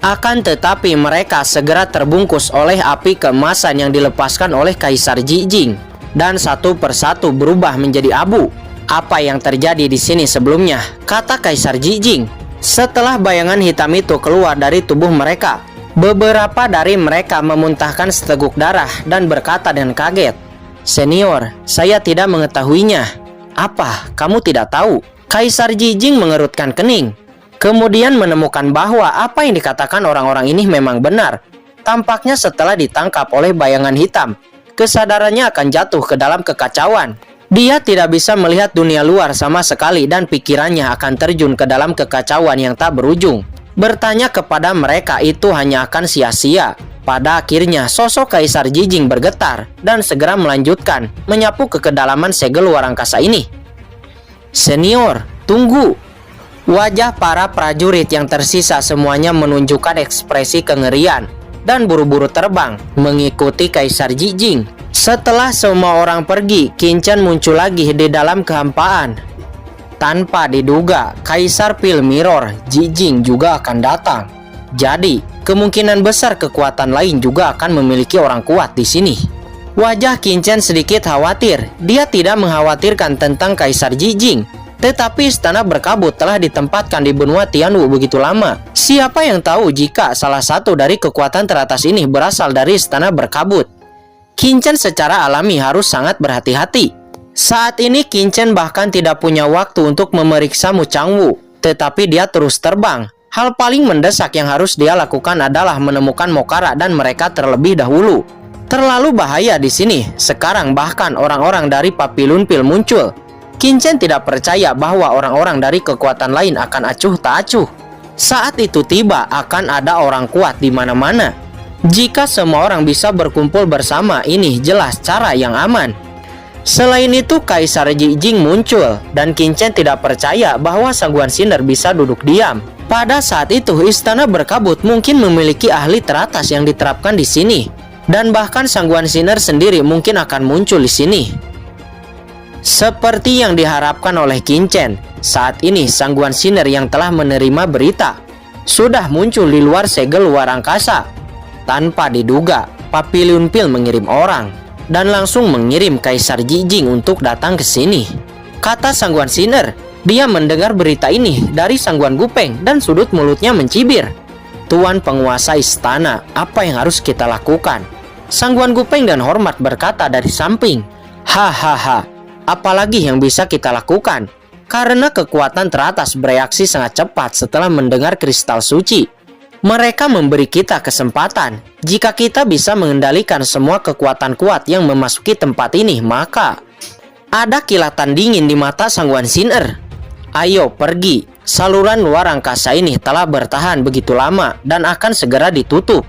Speaker 1: Akan tetapi mereka segera terbungkus oleh api keemasan yang dilepaskan oleh Kaisar Jijing dan satu persatu berubah menjadi abu. Apa yang terjadi di sini sebelumnya? Kata Kaisar Jijing. Setelah bayangan hitam itu keluar dari tubuh mereka, beberapa dari mereka memuntahkan seteguk darah dan berkata dengan kaget, "Senior, saya tidak mengetahuinya." "Apa? Kamu tidak tahu?" Kaisar Jijing mengerutkan kening. Kemudian menemukan bahwa apa yang dikatakan orang-orang ini memang benar. Tampaknya setelah ditangkap oleh bayangan hitam, kesadarannya akan jatuh ke dalam kekacauan. Dia tidak bisa melihat dunia luar sama sekali dan pikirannya akan terjun ke dalam kekacauan yang tak berujung. Bertanya kepada mereka itu hanya akan sia-sia. Pada akhirnya sosok Kaisar Jijing bergetar dan segera melanjutkan menyapu ke kedalaman segel luar angkasa ini. "Senior, tunggu!" Wajah para prajurit yang tersisa semuanya menunjukkan ekspresi kengerian dan buru-buru terbang mengikuti Kaisar Jijing. Setelah semua orang pergi, Qin Chen muncul lagi di dalam kehampaan. Tanpa diduga, Kaisar Pil Mirror Jijing juga akan datang. Jadi, kemungkinan besar kekuatan lain juga akan memiliki orang kuat di sini. Wajah Qin Chen sedikit khawatir. Dia tidak mengkhawatirkan tentang Kaisar Jijing, tetapi istana berkabut telah ditempatkan di benua Tianwu begitu lama. Siapa yang tahu jika salah satu dari kekuatan teratas ini berasal dari istana berkabut? Qin Chen secara alami harus sangat berhati-hati. Saat ini Qin Chen bahkan tidak punya waktu untuk memeriksa Mu Changwu, tetapi dia terus terbang. Hal paling mendesak yang harus dia lakukan adalah menemukan Mokara dan mereka terlebih dahulu. Terlalu bahaya di sini. Sekarang bahkan orang-orang dari Papilun Pil muncul. Qin Chen tidak percaya bahwa orang-orang dari kekuatan lain akan acuh tak acuh. Saat itu tiba, akan ada orang kuat di mana-mana. Jika semua orang bisa berkumpul bersama, ini jelas cara yang aman. Selain itu, Kaisar Jijing muncul dan Qin Chen tidak percaya bahwa Sangguan Sinar bisa duduk diam. Pada saat itu, istana berkabut mungkin memiliki ahli teratas yang diterapkan di sini, dan bahkan Sangguan Sinar sendiri mungkin akan muncul di sini. Seperti yang diharapkan oleh Qin Chen, saat ini Sangguan Sinar yang telah menerima berita sudah muncul di luar segel luar angkasa. Tanpa diduga, Papilun Pil mengirim orang dan langsung mengirim Kaisar Jijing untuk datang ke sini. Kata Sangguan Sinar, dia mendengar berita ini dari Sangguan Gupeng dan sudut mulutnya mencibir. "Tuan penguasa istana, apa yang harus kita lakukan?" Sangguan Gupeng dan Hormat berkata dari samping. "Hahaha. Apalagi yang bisa kita lakukan? Karena kekuatan teratas bereaksi sangat cepat setelah mendengar kristal suci. Mereka memberi kita kesempatan. Jika kita bisa mengendalikan semua kekuatan kuat yang memasuki tempat ini, maka..." Ada kilatan dingin di mata Sangguan Sinar. "Ayo pergi. Saluran luar angkasa ini telah bertahan begitu lama dan akan segera ditutup.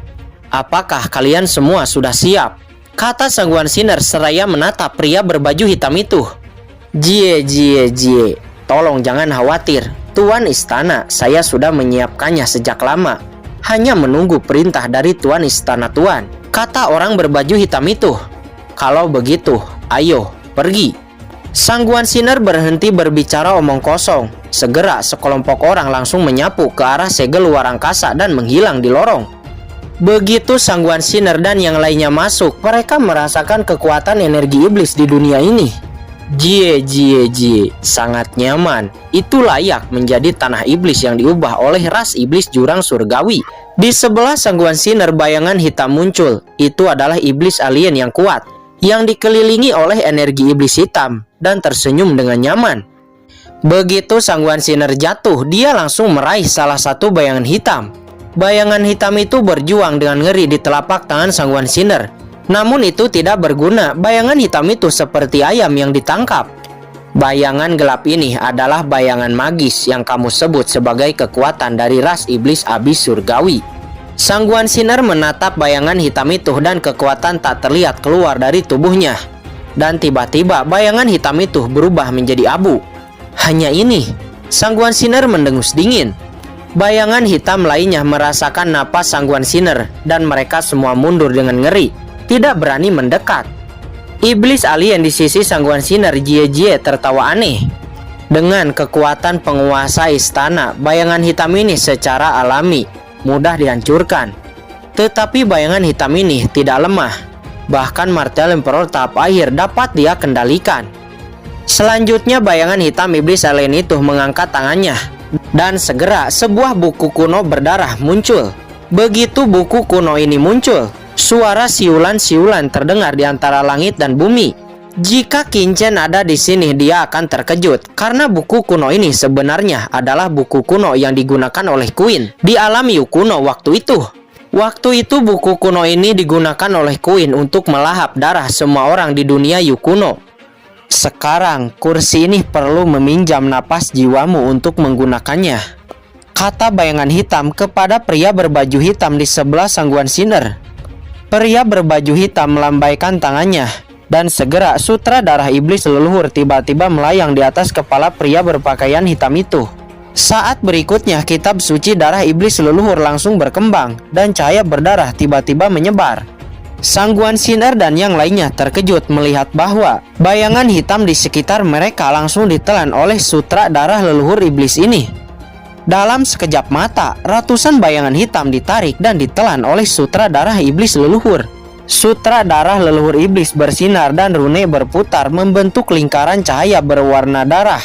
Speaker 1: Apakah kalian semua sudah siap?" Kata Sangguan Sinar seraya menatap pria berbaju hitam itu. Jie, tolong jangan khawatir. Tuan istana, saya sudah menyiapkannya sejak lama. Hanya menunggu perintah dari Tuan istana Tuan," kata orang berbaju hitam itu. "Kalau begitu, ayo, pergi." Sangguan Sinar berhenti berbicara omong kosong. Segera sekelompok orang langsung menyapu ke arah segel luar angkasa dan menghilang di lorong. Begitu Sangguan Sinar dan yang lainnya masuk, mereka merasakan kekuatan energi iblis di dunia ini. Jie, sangat nyaman. Itu layak menjadi tanah iblis yang diubah oleh ras iblis jurang surgawi. Di sebelah Sangguan Sinar bayangan hitam muncul. Itu adalah iblis alien yang kuat, yang dikelilingi oleh energi iblis hitam dan tersenyum dengan nyaman. Begitu Sangguan Sinar jatuh, dia langsung meraih salah satu bayangan hitam. Bayangan hitam itu berjuang dengan ngeri di telapak tangan Sangguan Sinar. Namun itu tidak berguna, bayangan hitam itu seperti ayam yang ditangkap. Bayangan gelap ini adalah bayangan magis yang kamu sebut sebagai kekuatan dari ras iblis abis surgawi. Sangguan Sinar menatap bayangan hitam itu dan kekuatan tak terlihat keluar dari tubuhnya. Dan tiba-tiba bayangan hitam itu berubah menjadi abu. Hanya ini, Sang Guan Xiner mendengus dingin. Bayangan hitam lainnya merasakan napas Sang Guan Xiner dan mereka semua mundur dengan ngeri, tidak berani mendekat. Iblis alien di sisi Sang Guan Xiner, Jie Jie, tertawa aneh. Dengan kekuatan penguasa istana, bayangan hitam ini secara alami mudah dihancurkan. Tetapi bayangan hitam ini tidak lemah. Bahkan martel Emperor tahap akhir dapat dia kendalikan. Selanjutnya bayangan hitam iblis alien itu mengangkat tangannya. Dan segera sebuah buku kuno berdarah muncul. Begitu buku kuno ini muncul, suara siulan-siulan terdengar di antara langit dan bumi. Jika Qin Chen ada di sini, dia akan terkejut karena buku kuno ini sebenarnya adalah buku kuno yang digunakan oleh Queen di alam Yu kuno waktu itu. Waktu itu buku kuno ini digunakan oleh Queen untuk melahap darah semua orang di dunia Yu kuno. Sekarang kursi ini perlu meminjam napas jiwamu untuk menggunakannya, kata bayangan hitam kepada pria berbaju hitam di sebelah Sang Guan Xiner. Pria berbaju hitam melambaikan tangannya, dan segera sutra darah iblis leluhur tiba-tiba melayang di atas kepala pria berpakaian hitam itu. Saat berikutnya kitab suci darah iblis leluhur langsung berkembang, dan cahaya berdarah tiba-tiba menyebar. Sang Guan Xiner dan yang lainnya terkejut melihat bahwa bayangan hitam di sekitar mereka langsung ditelan oleh sutra darah leluhur iblis ini. Dalam sekejap mata, ratusan bayangan hitam ditarik dan ditelan oleh sutra darah iblis leluhur. Sutra darah leluhur iblis bersinar dan rune berputar membentuk lingkaran cahaya berwarna darah.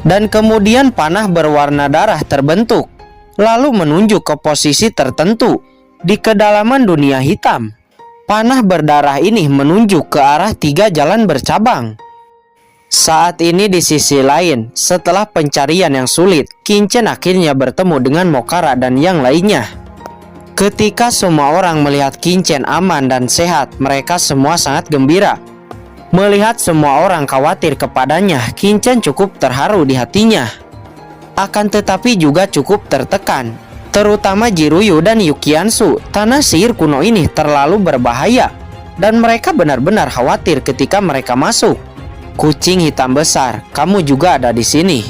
Speaker 1: Dan kemudian panah berwarna darah terbentuk, lalu menunjuk ke posisi tertentu di kedalaman dunia hitam. Panah berdarah ini menunjuk ke arah 3 jalan bercabang. Saat ini di sisi lain, setelah pencarian yang sulit, Qin Chen akhirnya bertemu dengan Mokara dan yang lainnya. Ketika semua orang melihat Qin Chen aman dan sehat, mereka semua sangat gembira. Melihat semua orang khawatir kepadanya, Qin Chen cukup terharu di hatinya. Akan tetapi juga cukup tertekan. Terutama Jiruyu dan Yukiansu, tanah sihir kuno ini terlalu berbahaya. Dan mereka benar-benar khawatir ketika mereka masuk. Kucing hitam besar, kamu juga ada di sini.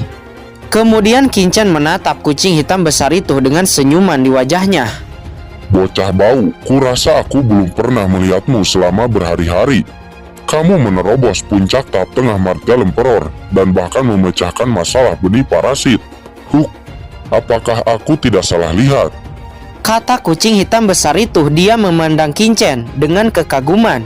Speaker 1: Kemudian Qin Chen menatap kucing hitam besar itu dengan senyuman di wajahnya.
Speaker 2: Bocah bau, kurasa aku belum pernah melihatmu selama berhari-hari. Kamu menerobos puncak tahap tengah martel Emperor dan bahkan memecahkan masalah benih parasit. Apakah aku tidak salah lihat?
Speaker 1: Kata kucing hitam besar itu. Dia memandang Qin Chen dengan kekaguman.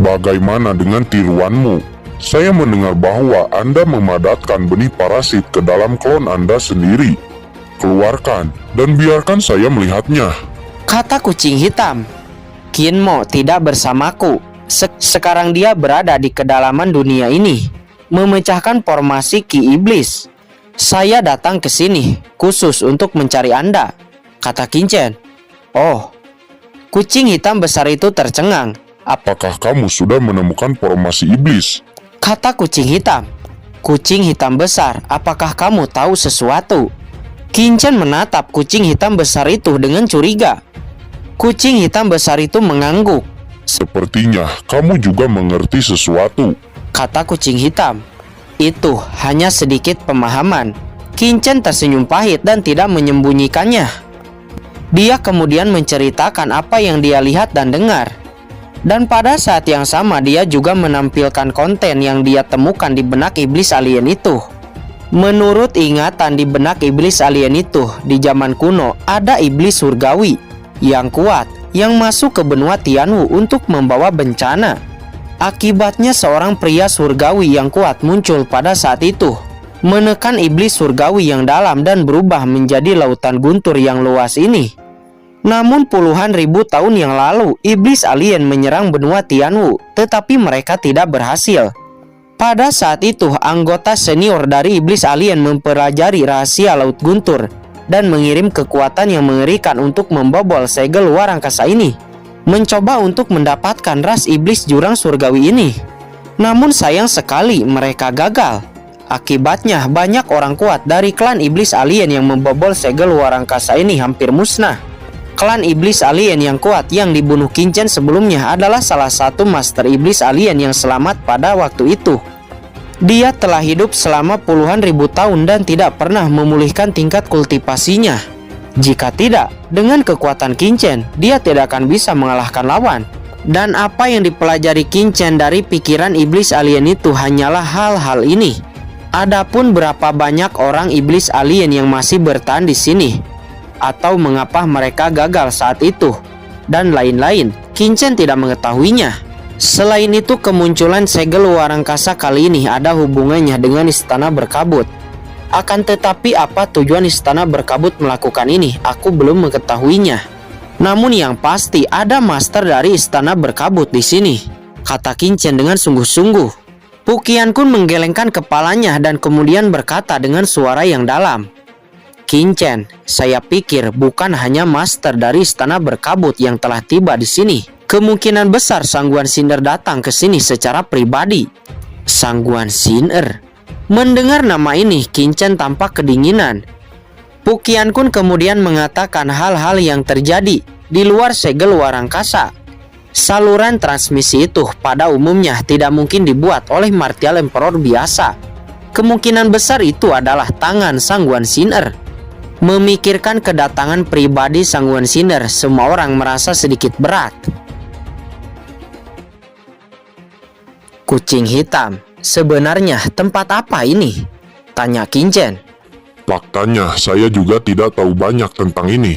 Speaker 2: Bagaimana dengan tiruanmu? Saya mendengar bahwa Anda memadatkan benih parasit ke dalam klon Anda sendiri. Keluarkan dan biarkan saya melihatnya,
Speaker 1: kata kucing hitam. Qin Mo tidak bersamaku. Sekarang dia berada di kedalaman dunia ini, memecahkan formasi Ki Iblis. Saya datang ke sini khusus untuk mencari Anda, kata Qin Chen. Oh, kucing hitam besar itu tercengang.
Speaker 2: Apakah kamu sudah menemukan formasi iblis?
Speaker 1: Kata kucing hitam. Kucing hitam besar, apakah kamu tahu sesuatu? Qin Chen menatap kucing hitam besar itu dengan curiga. Kucing hitam besar itu mengangguk.
Speaker 2: Sepertinya kamu juga mengerti sesuatu,
Speaker 1: kata kucing hitam. Itu hanya sedikit pemahaman. Qin Chen tersenyum pahit dan tidak menyembunyikannya. Dia kemudian menceritakan apa yang dia lihat dan dengar. Dan pada saat yang sama dia juga menampilkan konten yang dia temukan di benak iblis alien itu. Menurut ingatan di benak iblis alien itu, di zaman kuno ada iblis surgawi yang kuat yang masuk ke benua Tianwu untuk membawa bencana. Akibatnya seorang pria surgawi yang kuat muncul pada saat itu, menekan iblis surgawi yang dalam dan berubah menjadi lautan guntur yang luas ini. Namun puluhan ribu tahun yang lalu, iblis alien menyerang benua Tianwu, tetapi mereka tidak berhasil. Pada saat itu, anggota senior dari iblis alien mempelajari rahasia laut guntur dan mengirim kekuatan yang mengerikan untuk membobol segel luar angkasa ini, mencoba untuk mendapatkan ras iblis jurang surgawi ini. Namun sayang sekali mereka gagal. Akibatnya banyak orang kuat dari klan iblis alien yang membobol segel luar angkasa ini hampir musnah. Klan iblis alien yang kuat yang dibunuh Qin Chen sebelumnya adalah salah satu master iblis alien yang selamat pada waktu itu. Dia telah hidup selama puluhan ribu tahun dan tidak pernah memulihkan tingkat kultivasinya. Jika tidak, dengan kekuatan Qin Chen, dia tidak akan bisa mengalahkan lawan. Dan apa yang dipelajari Qin Chen dari pikiran iblis alien itu hanyalah hal-hal ini. Adapun berapa banyak orang iblis alien yang masih bertahan di sini, atau mengapa mereka gagal saat itu, dan lain-lain, Qin Chen tidak mengetahuinya. Selain itu, kemunculan segel luar angkasa kali ini ada hubungannya dengan istana berkabut. Akan tetapi apa tujuan istana berkabut melakukan ini, aku belum mengetahuinya. Namun yang pasti ada master dari istana berkabut di sini, kata Qin Chen dengan sungguh-sungguh. Pu Qiankun menggelengkan kepalanya dan kemudian berkata dengan suara yang dalam, Qin Chen, saya pikir bukan hanya master dari istana berkabut yang telah tiba di sini. Kemungkinan besar Sangguan Sin'er datang ke sini secara pribadi. Sangguan Sin'er. Mendengar nama ini, Qin Chen tampak kedinginan. Pu Qiankun kemudian mengatakan hal-hal yang terjadi di luar segel luar angkasa. Saluran transmisi itu pada umumnya tidak mungkin dibuat oleh Martial Emperor biasa. Kemungkinan besar itu adalah tangan Sangguan Sin'er. Memikirkan kedatangan pribadi Sangguan Sin'er, semua orang merasa sedikit berat. Kucing hitam, sebenarnya tempat apa ini? Tanya Qin Chen.
Speaker 2: Faktanya, saya juga tidak tahu banyak tentang ini.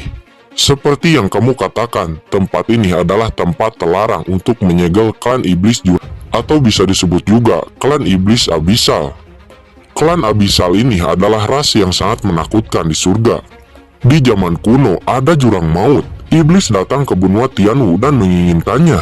Speaker 2: Seperti yang kamu katakan, tempat ini adalah tempat terlarang untuk menyegel klan iblis jurang, atau bisa disebut juga klan iblis abisal. Klan abisal ini adalah ras yang sangat menakutkan di surga. Di zaman kuno ada jurang maut. Iblis datang ke benua Tianwu dan menginginkannya.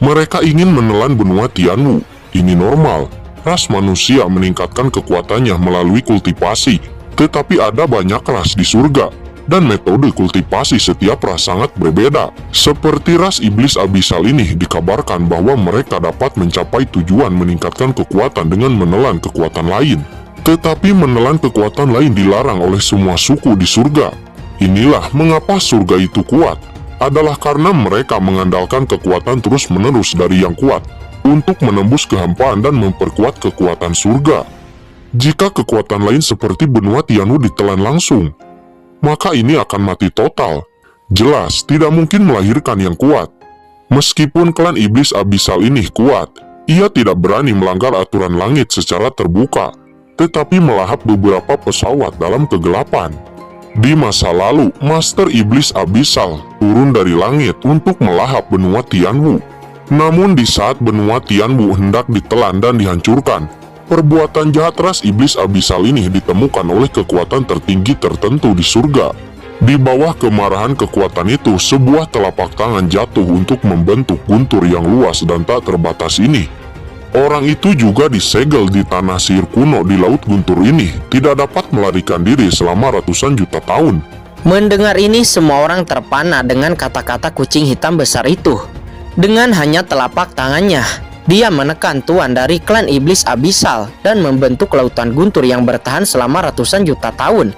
Speaker 2: Mereka ingin menelan benua Tianwu. Ini normal. Ras manusia meningkatkan kekuatannya melalui kultivasi. Tetapi ada banyak ras di surga, dan metode kultivasi setiap ras sangat berbeda. Seperti ras iblis abisal ini, dikabarkan bahwa mereka dapat mencapai tujuan meningkatkan kekuatan dengan menelan kekuatan lain. Tetapi menelan kekuatan lain dilarang oleh semua suku di surga. Inilah mengapa surga itu kuat, adalah karena mereka mengandalkan kekuatan terus-menerus dari yang kuat untuk menembus kehampaan dan memperkuat kekuatan surga. Jika kekuatan lain seperti benua Tianwu ditelan langsung, maka ini akan mati total. Jelas tidak mungkin melahirkan yang kuat. Meskipun klan iblis abisal ini kuat, ia tidak berani melanggar aturan langit secara terbuka, tetapi melahap beberapa pesawat dalam kegelapan. Di masa lalu, Master Iblis Abisal turun dari langit untuk melahap benua Tianwu. Namun di saat benua Tianwu hendak ditelan dan dihancurkan, perbuatan jahat ras Iblis Abisal ini ditemukan oleh kekuatan tertinggi tertentu di surga. Di bawah kemarahan kekuatan itu, sebuah telapak tangan jatuh untuk membentuk guntur yang luas dan tak terbatas ini. Orang itu juga disegel di tanah sihir kuno di Laut Guntur ini, tidak dapat melarikan diri selama ratusan juta tahun.
Speaker 1: Mendengar ini, semua orang terpana dengan kata-kata kucing hitam besar itu. Dengan hanya telapak tangannya, dia menekan tuan dari klan iblis abisal dan membentuk lautan guntur yang bertahan selama ratusan juta tahun.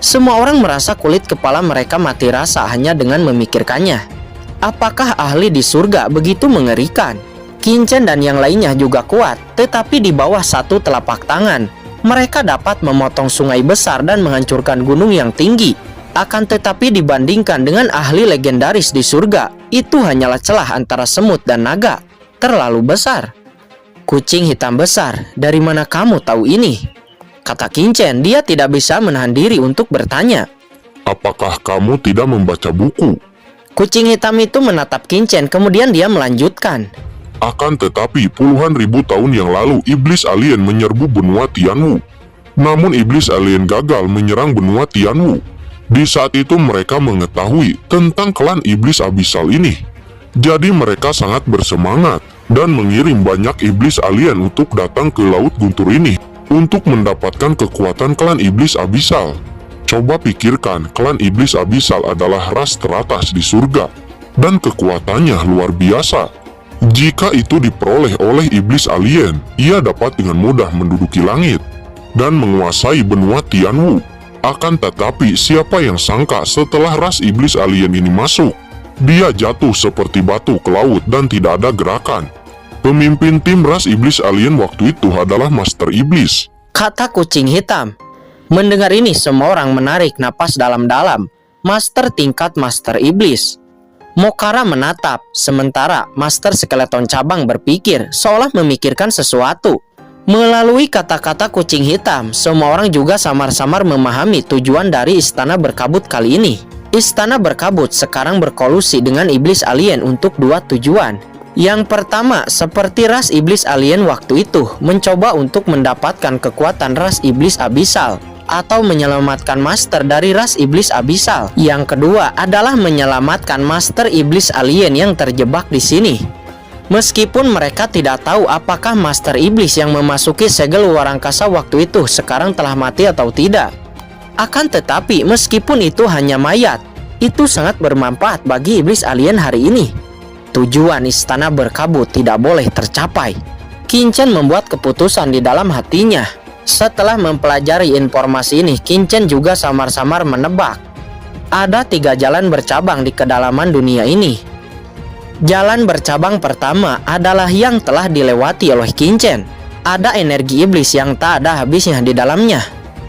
Speaker 1: Semua orang merasa kulit kepala mereka mati rasa hanya dengan memikirkannya. Apakah ahli di surga begitu mengerikan? Qin Chen dan yang lainnya juga kuat, tetapi di bawah satu telapak tangan, mereka dapat memotong sungai besar dan menghancurkan gunung yang tinggi. Akan tetapi dibandingkan dengan ahli legendaris di surga, itu hanyalah celah antara semut dan naga. Terlalu besar. Kucing hitam besar, dari mana kamu tahu ini? Kata Qin Chen, dia tidak bisa menahan diri untuk bertanya.
Speaker 2: Apakah kamu tidak membaca buku?
Speaker 1: Kucing hitam itu menatap Qin Chen, kemudian dia melanjutkan.
Speaker 2: Akan tetapi puluhan ribu tahun yang lalu iblis alien menyerbu benua Tianwu. Namun iblis alien gagal menyerang benua Tianwu. Di saat itu mereka mengetahui tentang klan iblis abisal ini. Jadi mereka sangat bersemangat dan mengirim banyak iblis alien untuk datang ke Laut Guntur ini untuk mendapatkan kekuatan klan iblis abisal. Coba pikirkan, klan iblis abisal adalah ras teratas di surga dan kekuatannya luar biasa. Jika itu diperoleh oleh iblis alien, ia dapat dengan mudah menduduki langit dan menguasai benua Tianwu. Akan tetapi siapa yang sangka setelah ras iblis alien ini masuk, dia jatuh seperti batu ke laut dan tidak ada gerakan. Pemimpin tim ras iblis alien waktu itu adalah Master Iblis,
Speaker 1: kata kucing hitam. Mendengar ini semua orang menarik napas dalam-dalam. Master tingkat Master Iblis. Mokara menatap, sementara Master Skeleton cabang berpikir seolah memikirkan sesuatu. Melalui kata-kata kucing hitam, semua orang juga samar-samar memahami tujuan dari istana berkabut kali ini. Istana berkabut sekarang berkolusi dengan iblis alien untuk dua tujuan. Yang pertama, seperti ras iblis alien waktu itu, mencoba untuk mendapatkan kekuatan ras iblis abisal atau menyelamatkan master dari ras iblis abisal. Yang kedua adalah menyelamatkan master iblis alien yang terjebak di sini. Meskipun mereka tidak tahu apakah master iblis yang memasuki segel luar angkasa waktu itu sekarang telah mati atau tidak. Akan tetapi meskipun itu hanya mayat, itu sangat bermanfaat bagi iblis alien hari ini. Tujuan istana berkabut tidak boleh tercapai. Qin-Chen membuat keputusan di dalam hatinya. Setelah mempelajari informasi ini, Qin-Chen juga samar-samar menebak. Ada 3 jalan bercabang di kedalaman dunia ini. Jalan bercabang pertama adalah yang telah dilewati oleh Qin-Chen. Ada energi iblis yang tak ada habisnya di dalamnya.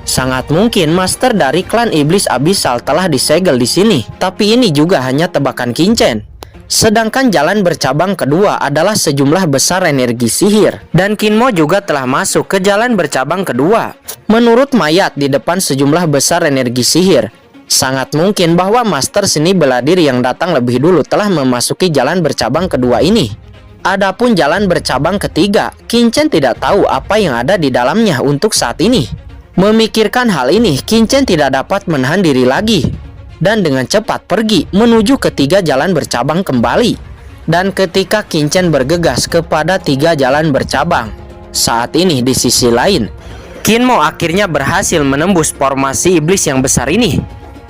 Speaker 1: Sangat mungkin master dari klan iblis abisal telah disegel di sini. Tapi ini juga hanya tebakan Qin-Chen. Sedangkan jalan bercabang kedua adalah sejumlah besar energi sihir. Dan Kinmo juga telah masuk ke jalan bercabang kedua. Menurut mayat di depan sejumlah besar energi sihir, sangat mungkin bahwa master seni bela diri yang datang lebih dulu telah memasuki jalan bercabang kedua ini. Adapun jalan bercabang ketiga, Qin-Chen tidak tahu apa yang ada di dalamnya untuk saat ini. Memikirkan hal ini, Qin-Chen tidak dapat menahan diri lagi dan dengan cepat pergi menuju ketiga jalan bercabang kembali. Dan ketika Qin-Chen bergegas kepada 3 jalan bercabang, saat ini di sisi lain, Kinmo akhirnya berhasil menembus formasi iblis yang besar ini.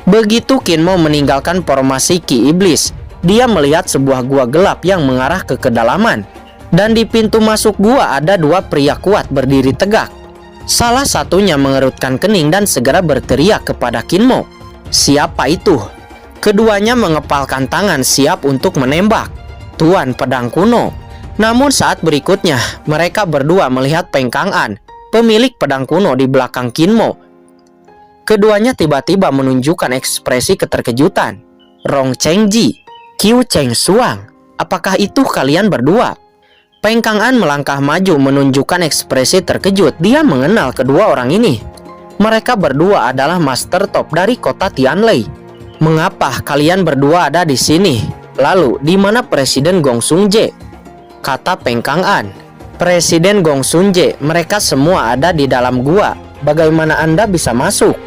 Speaker 1: Begitu Kinmo meninggalkan formasi Ki Iblis, dia melihat sebuah gua gelap yang mengarah ke kedalaman. Dan di pintu masuk gua ada 2 pria kuat berdiri tegak. Salah satunya mengerutkan kening dan segera berteriak kepada Kinmo. Siapa itu? Keduanya mengepalkan tangan siap untuk menembak. Tuan pedang kuno. Namun saat berikutnya, mereka berdua melihat Peng Kang-an, pemilik pedang kuno di belakang Kinmo. Keduanya tiba-tiba menunjukkan ekspresi keterkejutan. Rong Chengji, Qiu Cheng Suang, apakah itu kalian berdua? Peng Kang-an melangkah maju menunjukkan ekspresi terkejut. Dia mengenal kedua orang ini. Mereka berdua adalah master top dari kota Tianlei. Mengapa kalian berdua ada di sini? Lalu, di mana Presiden Gong Sun-je? Kata Peng Kang-an. Presiden Gong Sun-je, mereka semua ada di dalam gua. Bagaimana Anda bisa masuk?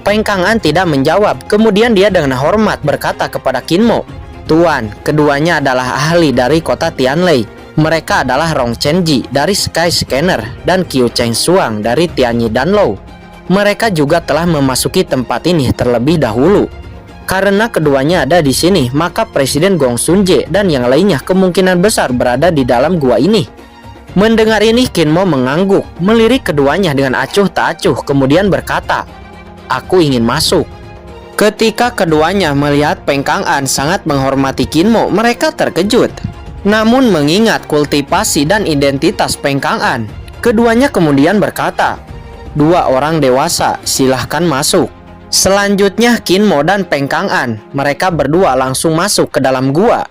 Speaker 1: Peng Kang-an tidak menjawab. Kemudian dia dengan hormat berkata kepada Kinmo, Tuan, keduanya adalah ahli dari kota Tianlei. Mereka adalah Rong Chenji dari Sky Scanner dan Qiu Cheng Suang dari Tianyi Danlou. Mereka juga telah memasuki tempat ini terlebih dahulu. Karena keduanya ada di sini, maka Presiden Gong Sun-je dan yang lainnya kemungkinan besar berada di dalam gua ini. Mendengar ini, Kinmo mengangguk, melirik keduanya dengan acuh tak acuh, kemudian berkata, Aku ingin masuk. Ketika keduanya melihat Peng Kang-an sangat menghormati Kinmo, mereka terkejut. Namun mengingat kultivasi dan identitas Peng Kang-an, keduanya kemudian berkata, 2 orang dewasa, silahkan masuk. Selanjutnya Kinmo dan Peng Kang-an, mereka berdua langsung masuk ke dalam gua.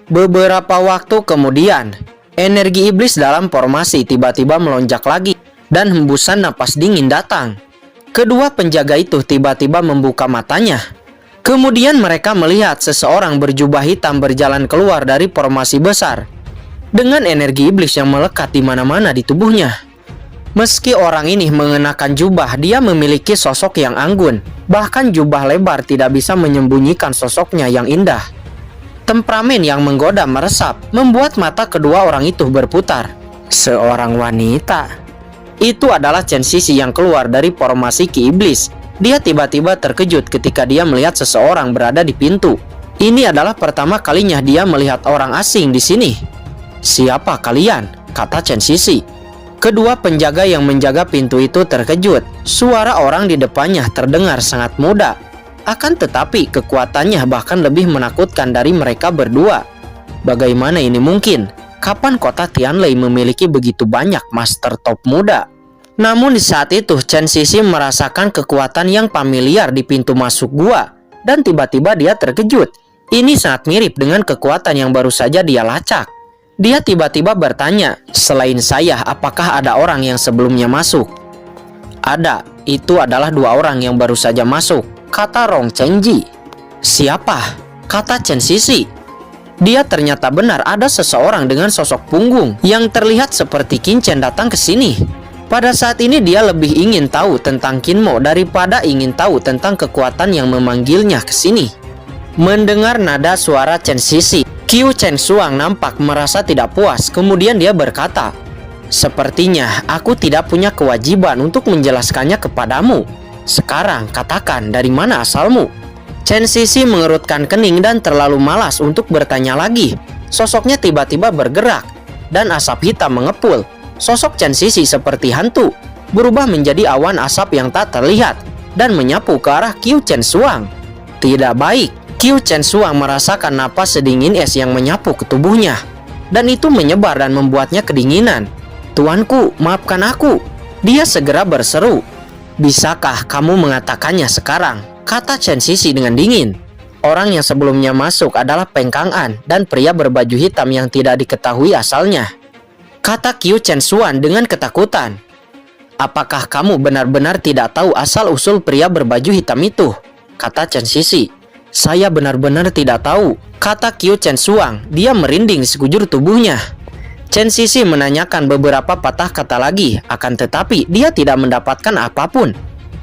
Speaker 1: Beberapa waktu kemudian, energi iblis dalam formasi tiba-tiba melonjak lagi dan hembusan napas dingin datang. Kedua penjaga itu tiba-tiba membuka matanya. Kemudian mereka melihat seseorang berjubah hitam berjalan keluar dari formasi besar dengan energi iblis yang melekat di mana-mana di tubuhnya. Meski orang ini mengenakan jubah, dia memiliki sosok yang anggun. Bahkan jubah lebar tidak bisa menyembunyikan sosoknya yang indah. Temperamen yang menggoda meresap, membuat mata kedua orang itu berputar. Seorang wanita. Itu adalah Chen Sisi yang keluar dari formasi Ki Iblis. Dia tiba-tiba terkejut ketika dia melihat seseorang berada di pintu. Ini adalah pertama kalinya dia melihat orang asing di sini. Siapa kalian? Kata Chen Sisi. Kedua penjaga yang menjaga pintu itu terkejut. Suara orang di depannya terdengar sangat muda. Akan tetapi kekuatannya bahkan lebih menakutkan dari mereka berdua. Bagaimana ini mungkin? Kapan kota Tianlei memiliki begitu banyak master top muda? Namun di saat itu Chen Sisi merasakan kekuatan yang familiar di pintu masuk gua. Dan tiba-tiba dia terkejut. Ini sangat mirip dengan kekuatan yang baru saja dia lacak. Dia tiba-tiba bertanya, "Selain saya, apakah ada orang yang sebelumnya masuk?" "Ada, itu adalah 2 orang yang baru saja masuk," kata Rong Chengji. "Siapa?" kata Chen Sisi. Dia ternyata benar ada seseorang dengan sosok punggung yang terlihat seperti Qin Chen datang ke sini. Pada saat ini dia lebih ingin tahu tentang Qin Mo daripada ingin tahu tentang kekuatan yang memanggilnya ke sini. Mendengar nada suara Chen Sisi, Qiu Chen Xuang nampak merasa tidak puas. Kemudian dia berkata, "Sepertinya aku tidak punya kewajiban untuk menjelaskannya kepadamu. Sekarang katakan dari mana asalmu?" Chen Sisi mengerutkan kening dan terlalu malas untuk bertanya lagi. Sosoknya tiba-tiba bergerak dan asap hitam mengepul. Sosok Chen Sisi seperti hantu, berubah menjadi awan asap yang tak terlihat dan menyapu ke arah Qiu Chen Xuang. Tidak baik. Qiu Chen Xuang merasakan napas sedingin es yang menyapu ke tubuhnya, dan itu menyebar dan membuatnya kedinginan. "Tuanku, maafkan aku," dia segera berseru. "Bisakah kamu mengatakannya sekarang?" kata Chen Sisi dengan dingin. Orang yang sebelumnya masuk adalah Peng Kang An dan pria berbaju hitam yang tidak diketahui asalnya, kata Qiu Chen Xuan dengan ketakutan. "Apakah kamu benar-benar tidak tahu asal-usul pria berbaju hitam itu?" kata Chen Sisi. "Saya benar-benar tidak tahu," kata Qiu Chen Xuang. Dia merinding di sekujur tubuhnya. Chen Sisi menanyakan beberapa patah kata lagi, akan tetapi dia tidak mendapatkan apapun.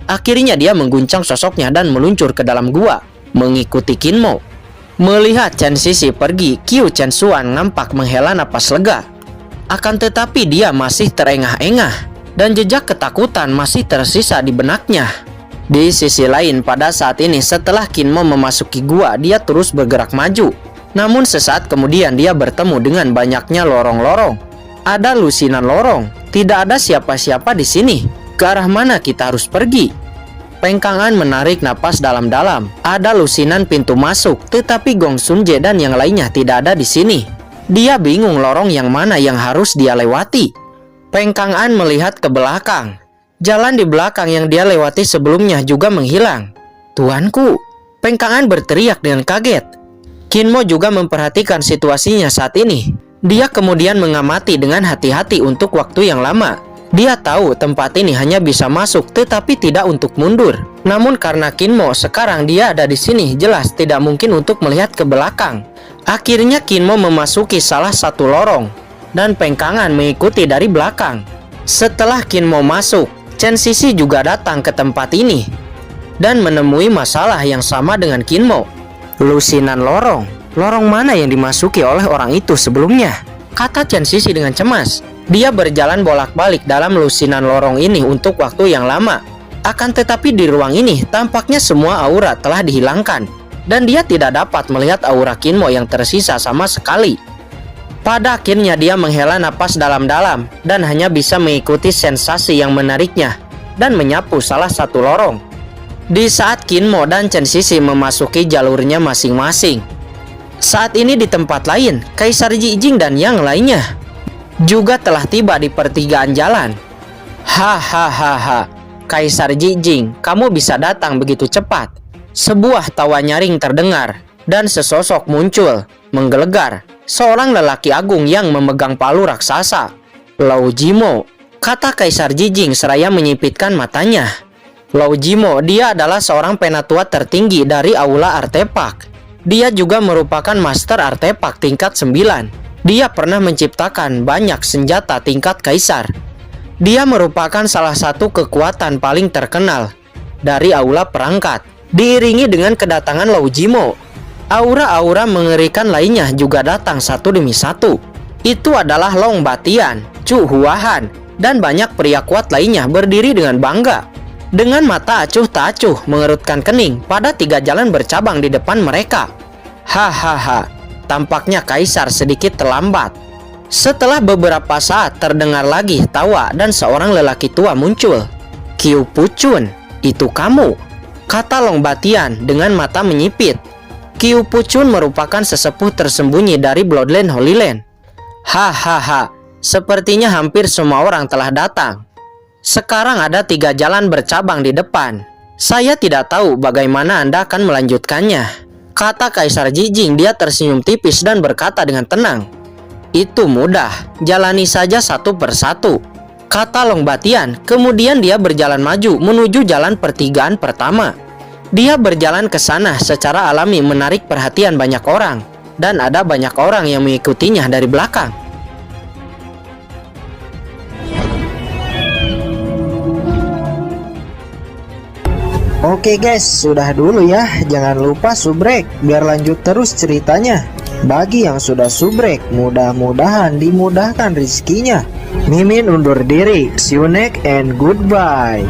Speaker 1: Akhirnya dia mengguncang sosoknya dan meluncur ke dalam gua, mengikuti Qin Mo. Melihat Chen Sisi pergi, Qiu Chen Xuan nampak menghela napas lega. Akan tetapi dia masih terengah-engah, dan jejak ketakutan masih tersisa di benaknya. Di sisi lain, pada saat ini setelah Qin Mo memasuki gua, dia terus bergerak maju. Namun sesaat kemudian dia bertemu dengan banyaknya lorong-lorong. Ada lusinan lorong. Tidak ada siapa-siapa di sini. Ke arah mana kita harus pergi? Peng Kang An menarik napas dalam-dalam. Ada lusinan pintu masuk, tetapi Gong Sun Je dan yang lainnya tidak ada di sini. Dia bingung lorong yang mana yang harus dia lewati. Peng Kang An melihat ke belakang. Jalan di belakang yang dia lewati sebelumnya juga menghilang. "Tuanku!" Peng Kang An berteriak dengan kaget. Qin Mo juga memperhatikan situasinya saat ini. Dia kemudian mengamati dengan hati-hati untuk waktu yang lama. Dia tahu tempat ini hanya bisa masuk tetapi tidak untuk mundur. Namun karena Qin Mo sekarang dia ada di sini, jelas tidak mungkin untuk melihat ke belakang. Akhirnya Qin Mo memasuki salah satu lorong dan Peng Kang An mengikuti dari belakang. Setelah Qin Mo masuk, Chen Sisi juga datang ke tempat ini dan menemui masalah yang sama dengan Qin Mo. "Lusinan lorong. Lorong mana yang dimasuki oleh orang itu sebelumnya?" kata Chen Sisi dengan cemas. Dia berjalan bolak-balik dalam lusinan lorong ini untuk waktu yang lama. Akan tetapi di ruang ini tampaknya semua aura telah dihilangkan, dan dia tidak dapat melihat aura Qin Mo yang tersisa sama sekali. Pada akhirnya dia menghela napas dalam-dalam dan hanya bisa mengikuti sensasi yang menariknya dan menyapu salah satu lorong. Di saat Qin Mo dan Chen Sisi memasuki jalurnya masing-masing. Saat ini di tempat lain, Kaisar Ji Jing dan yang lainnya juga telah tiba di pertigaan jalan. "Hahaha, Kaisar Ji Jing, kamu bisa datang begitu cepat." Sebuah tawa nyaring terdengar dan sesosok muncul, menggelegar. Seorang lelaki agung yang memegang palu raksasa. "Lau Jimo," kata Kaisar Ji Jing seraya menyipitkan matanya. Lau Jimo, dia adalah seorang penatua tertinggi dari Aula Artepak. Dia juga merupakan master artepak tingkat 9. Dia pernah menciptakan banyak senjata tingkat kaisar. Dia merupakan salah satu kekuatan paling terkenal dari Aula Perangkat. Diiringi dengan kedatangan Lau Jimo, aura-aura mengerikan lainnya juga datang satu demi satu. Itu adalah Long Batian, Chu Huahan, dan banyak pria kuat lainnya berdiri dengan bangga. Dengan mata acuh tak acuh mengerutkan kening pada 3 jalan bercabang di depan mereka. Hahaha, tampaknya Kaisar sedikit terlambat. Setelah beberapa saat terdengar lagi tawa dan seorang lelaki tua muncul. "Kiu Pucun, itu kamu?" kata Long Batian dengan mata menyipit. Kiu Pucun merupakan sesepuh tersembunyi dari Bloodland Holy Land. "Hahaha, sepertinya hampir semua orang telah datang. Sekarang ada 3 jalan bercabang di depan. Saya tidak tahu bagaimana Anda akan melanjutkannya," kata Kaisar Jijing. Dia tersenyum tipis dan berkata dengan tenang. "Itu mudah, jalani saja satu persatu," kata Long Batian. Kemudian dia berjalan maju menuju jalan pertigaan pertama. Dia berjalan ke sana secara alami menarik perhatian banyak orang, dan ada banyak orang yang mengikutinya dari belakang.
Speaker 3: Oke guys, sudah dulu ya. Jangan lupa subrek biar lanjut terus ceritanya. Bagi yang sudah subrek, mudah-mudahan dimudahkan rezekinya. Mimin undur diri. See you next and goodbye.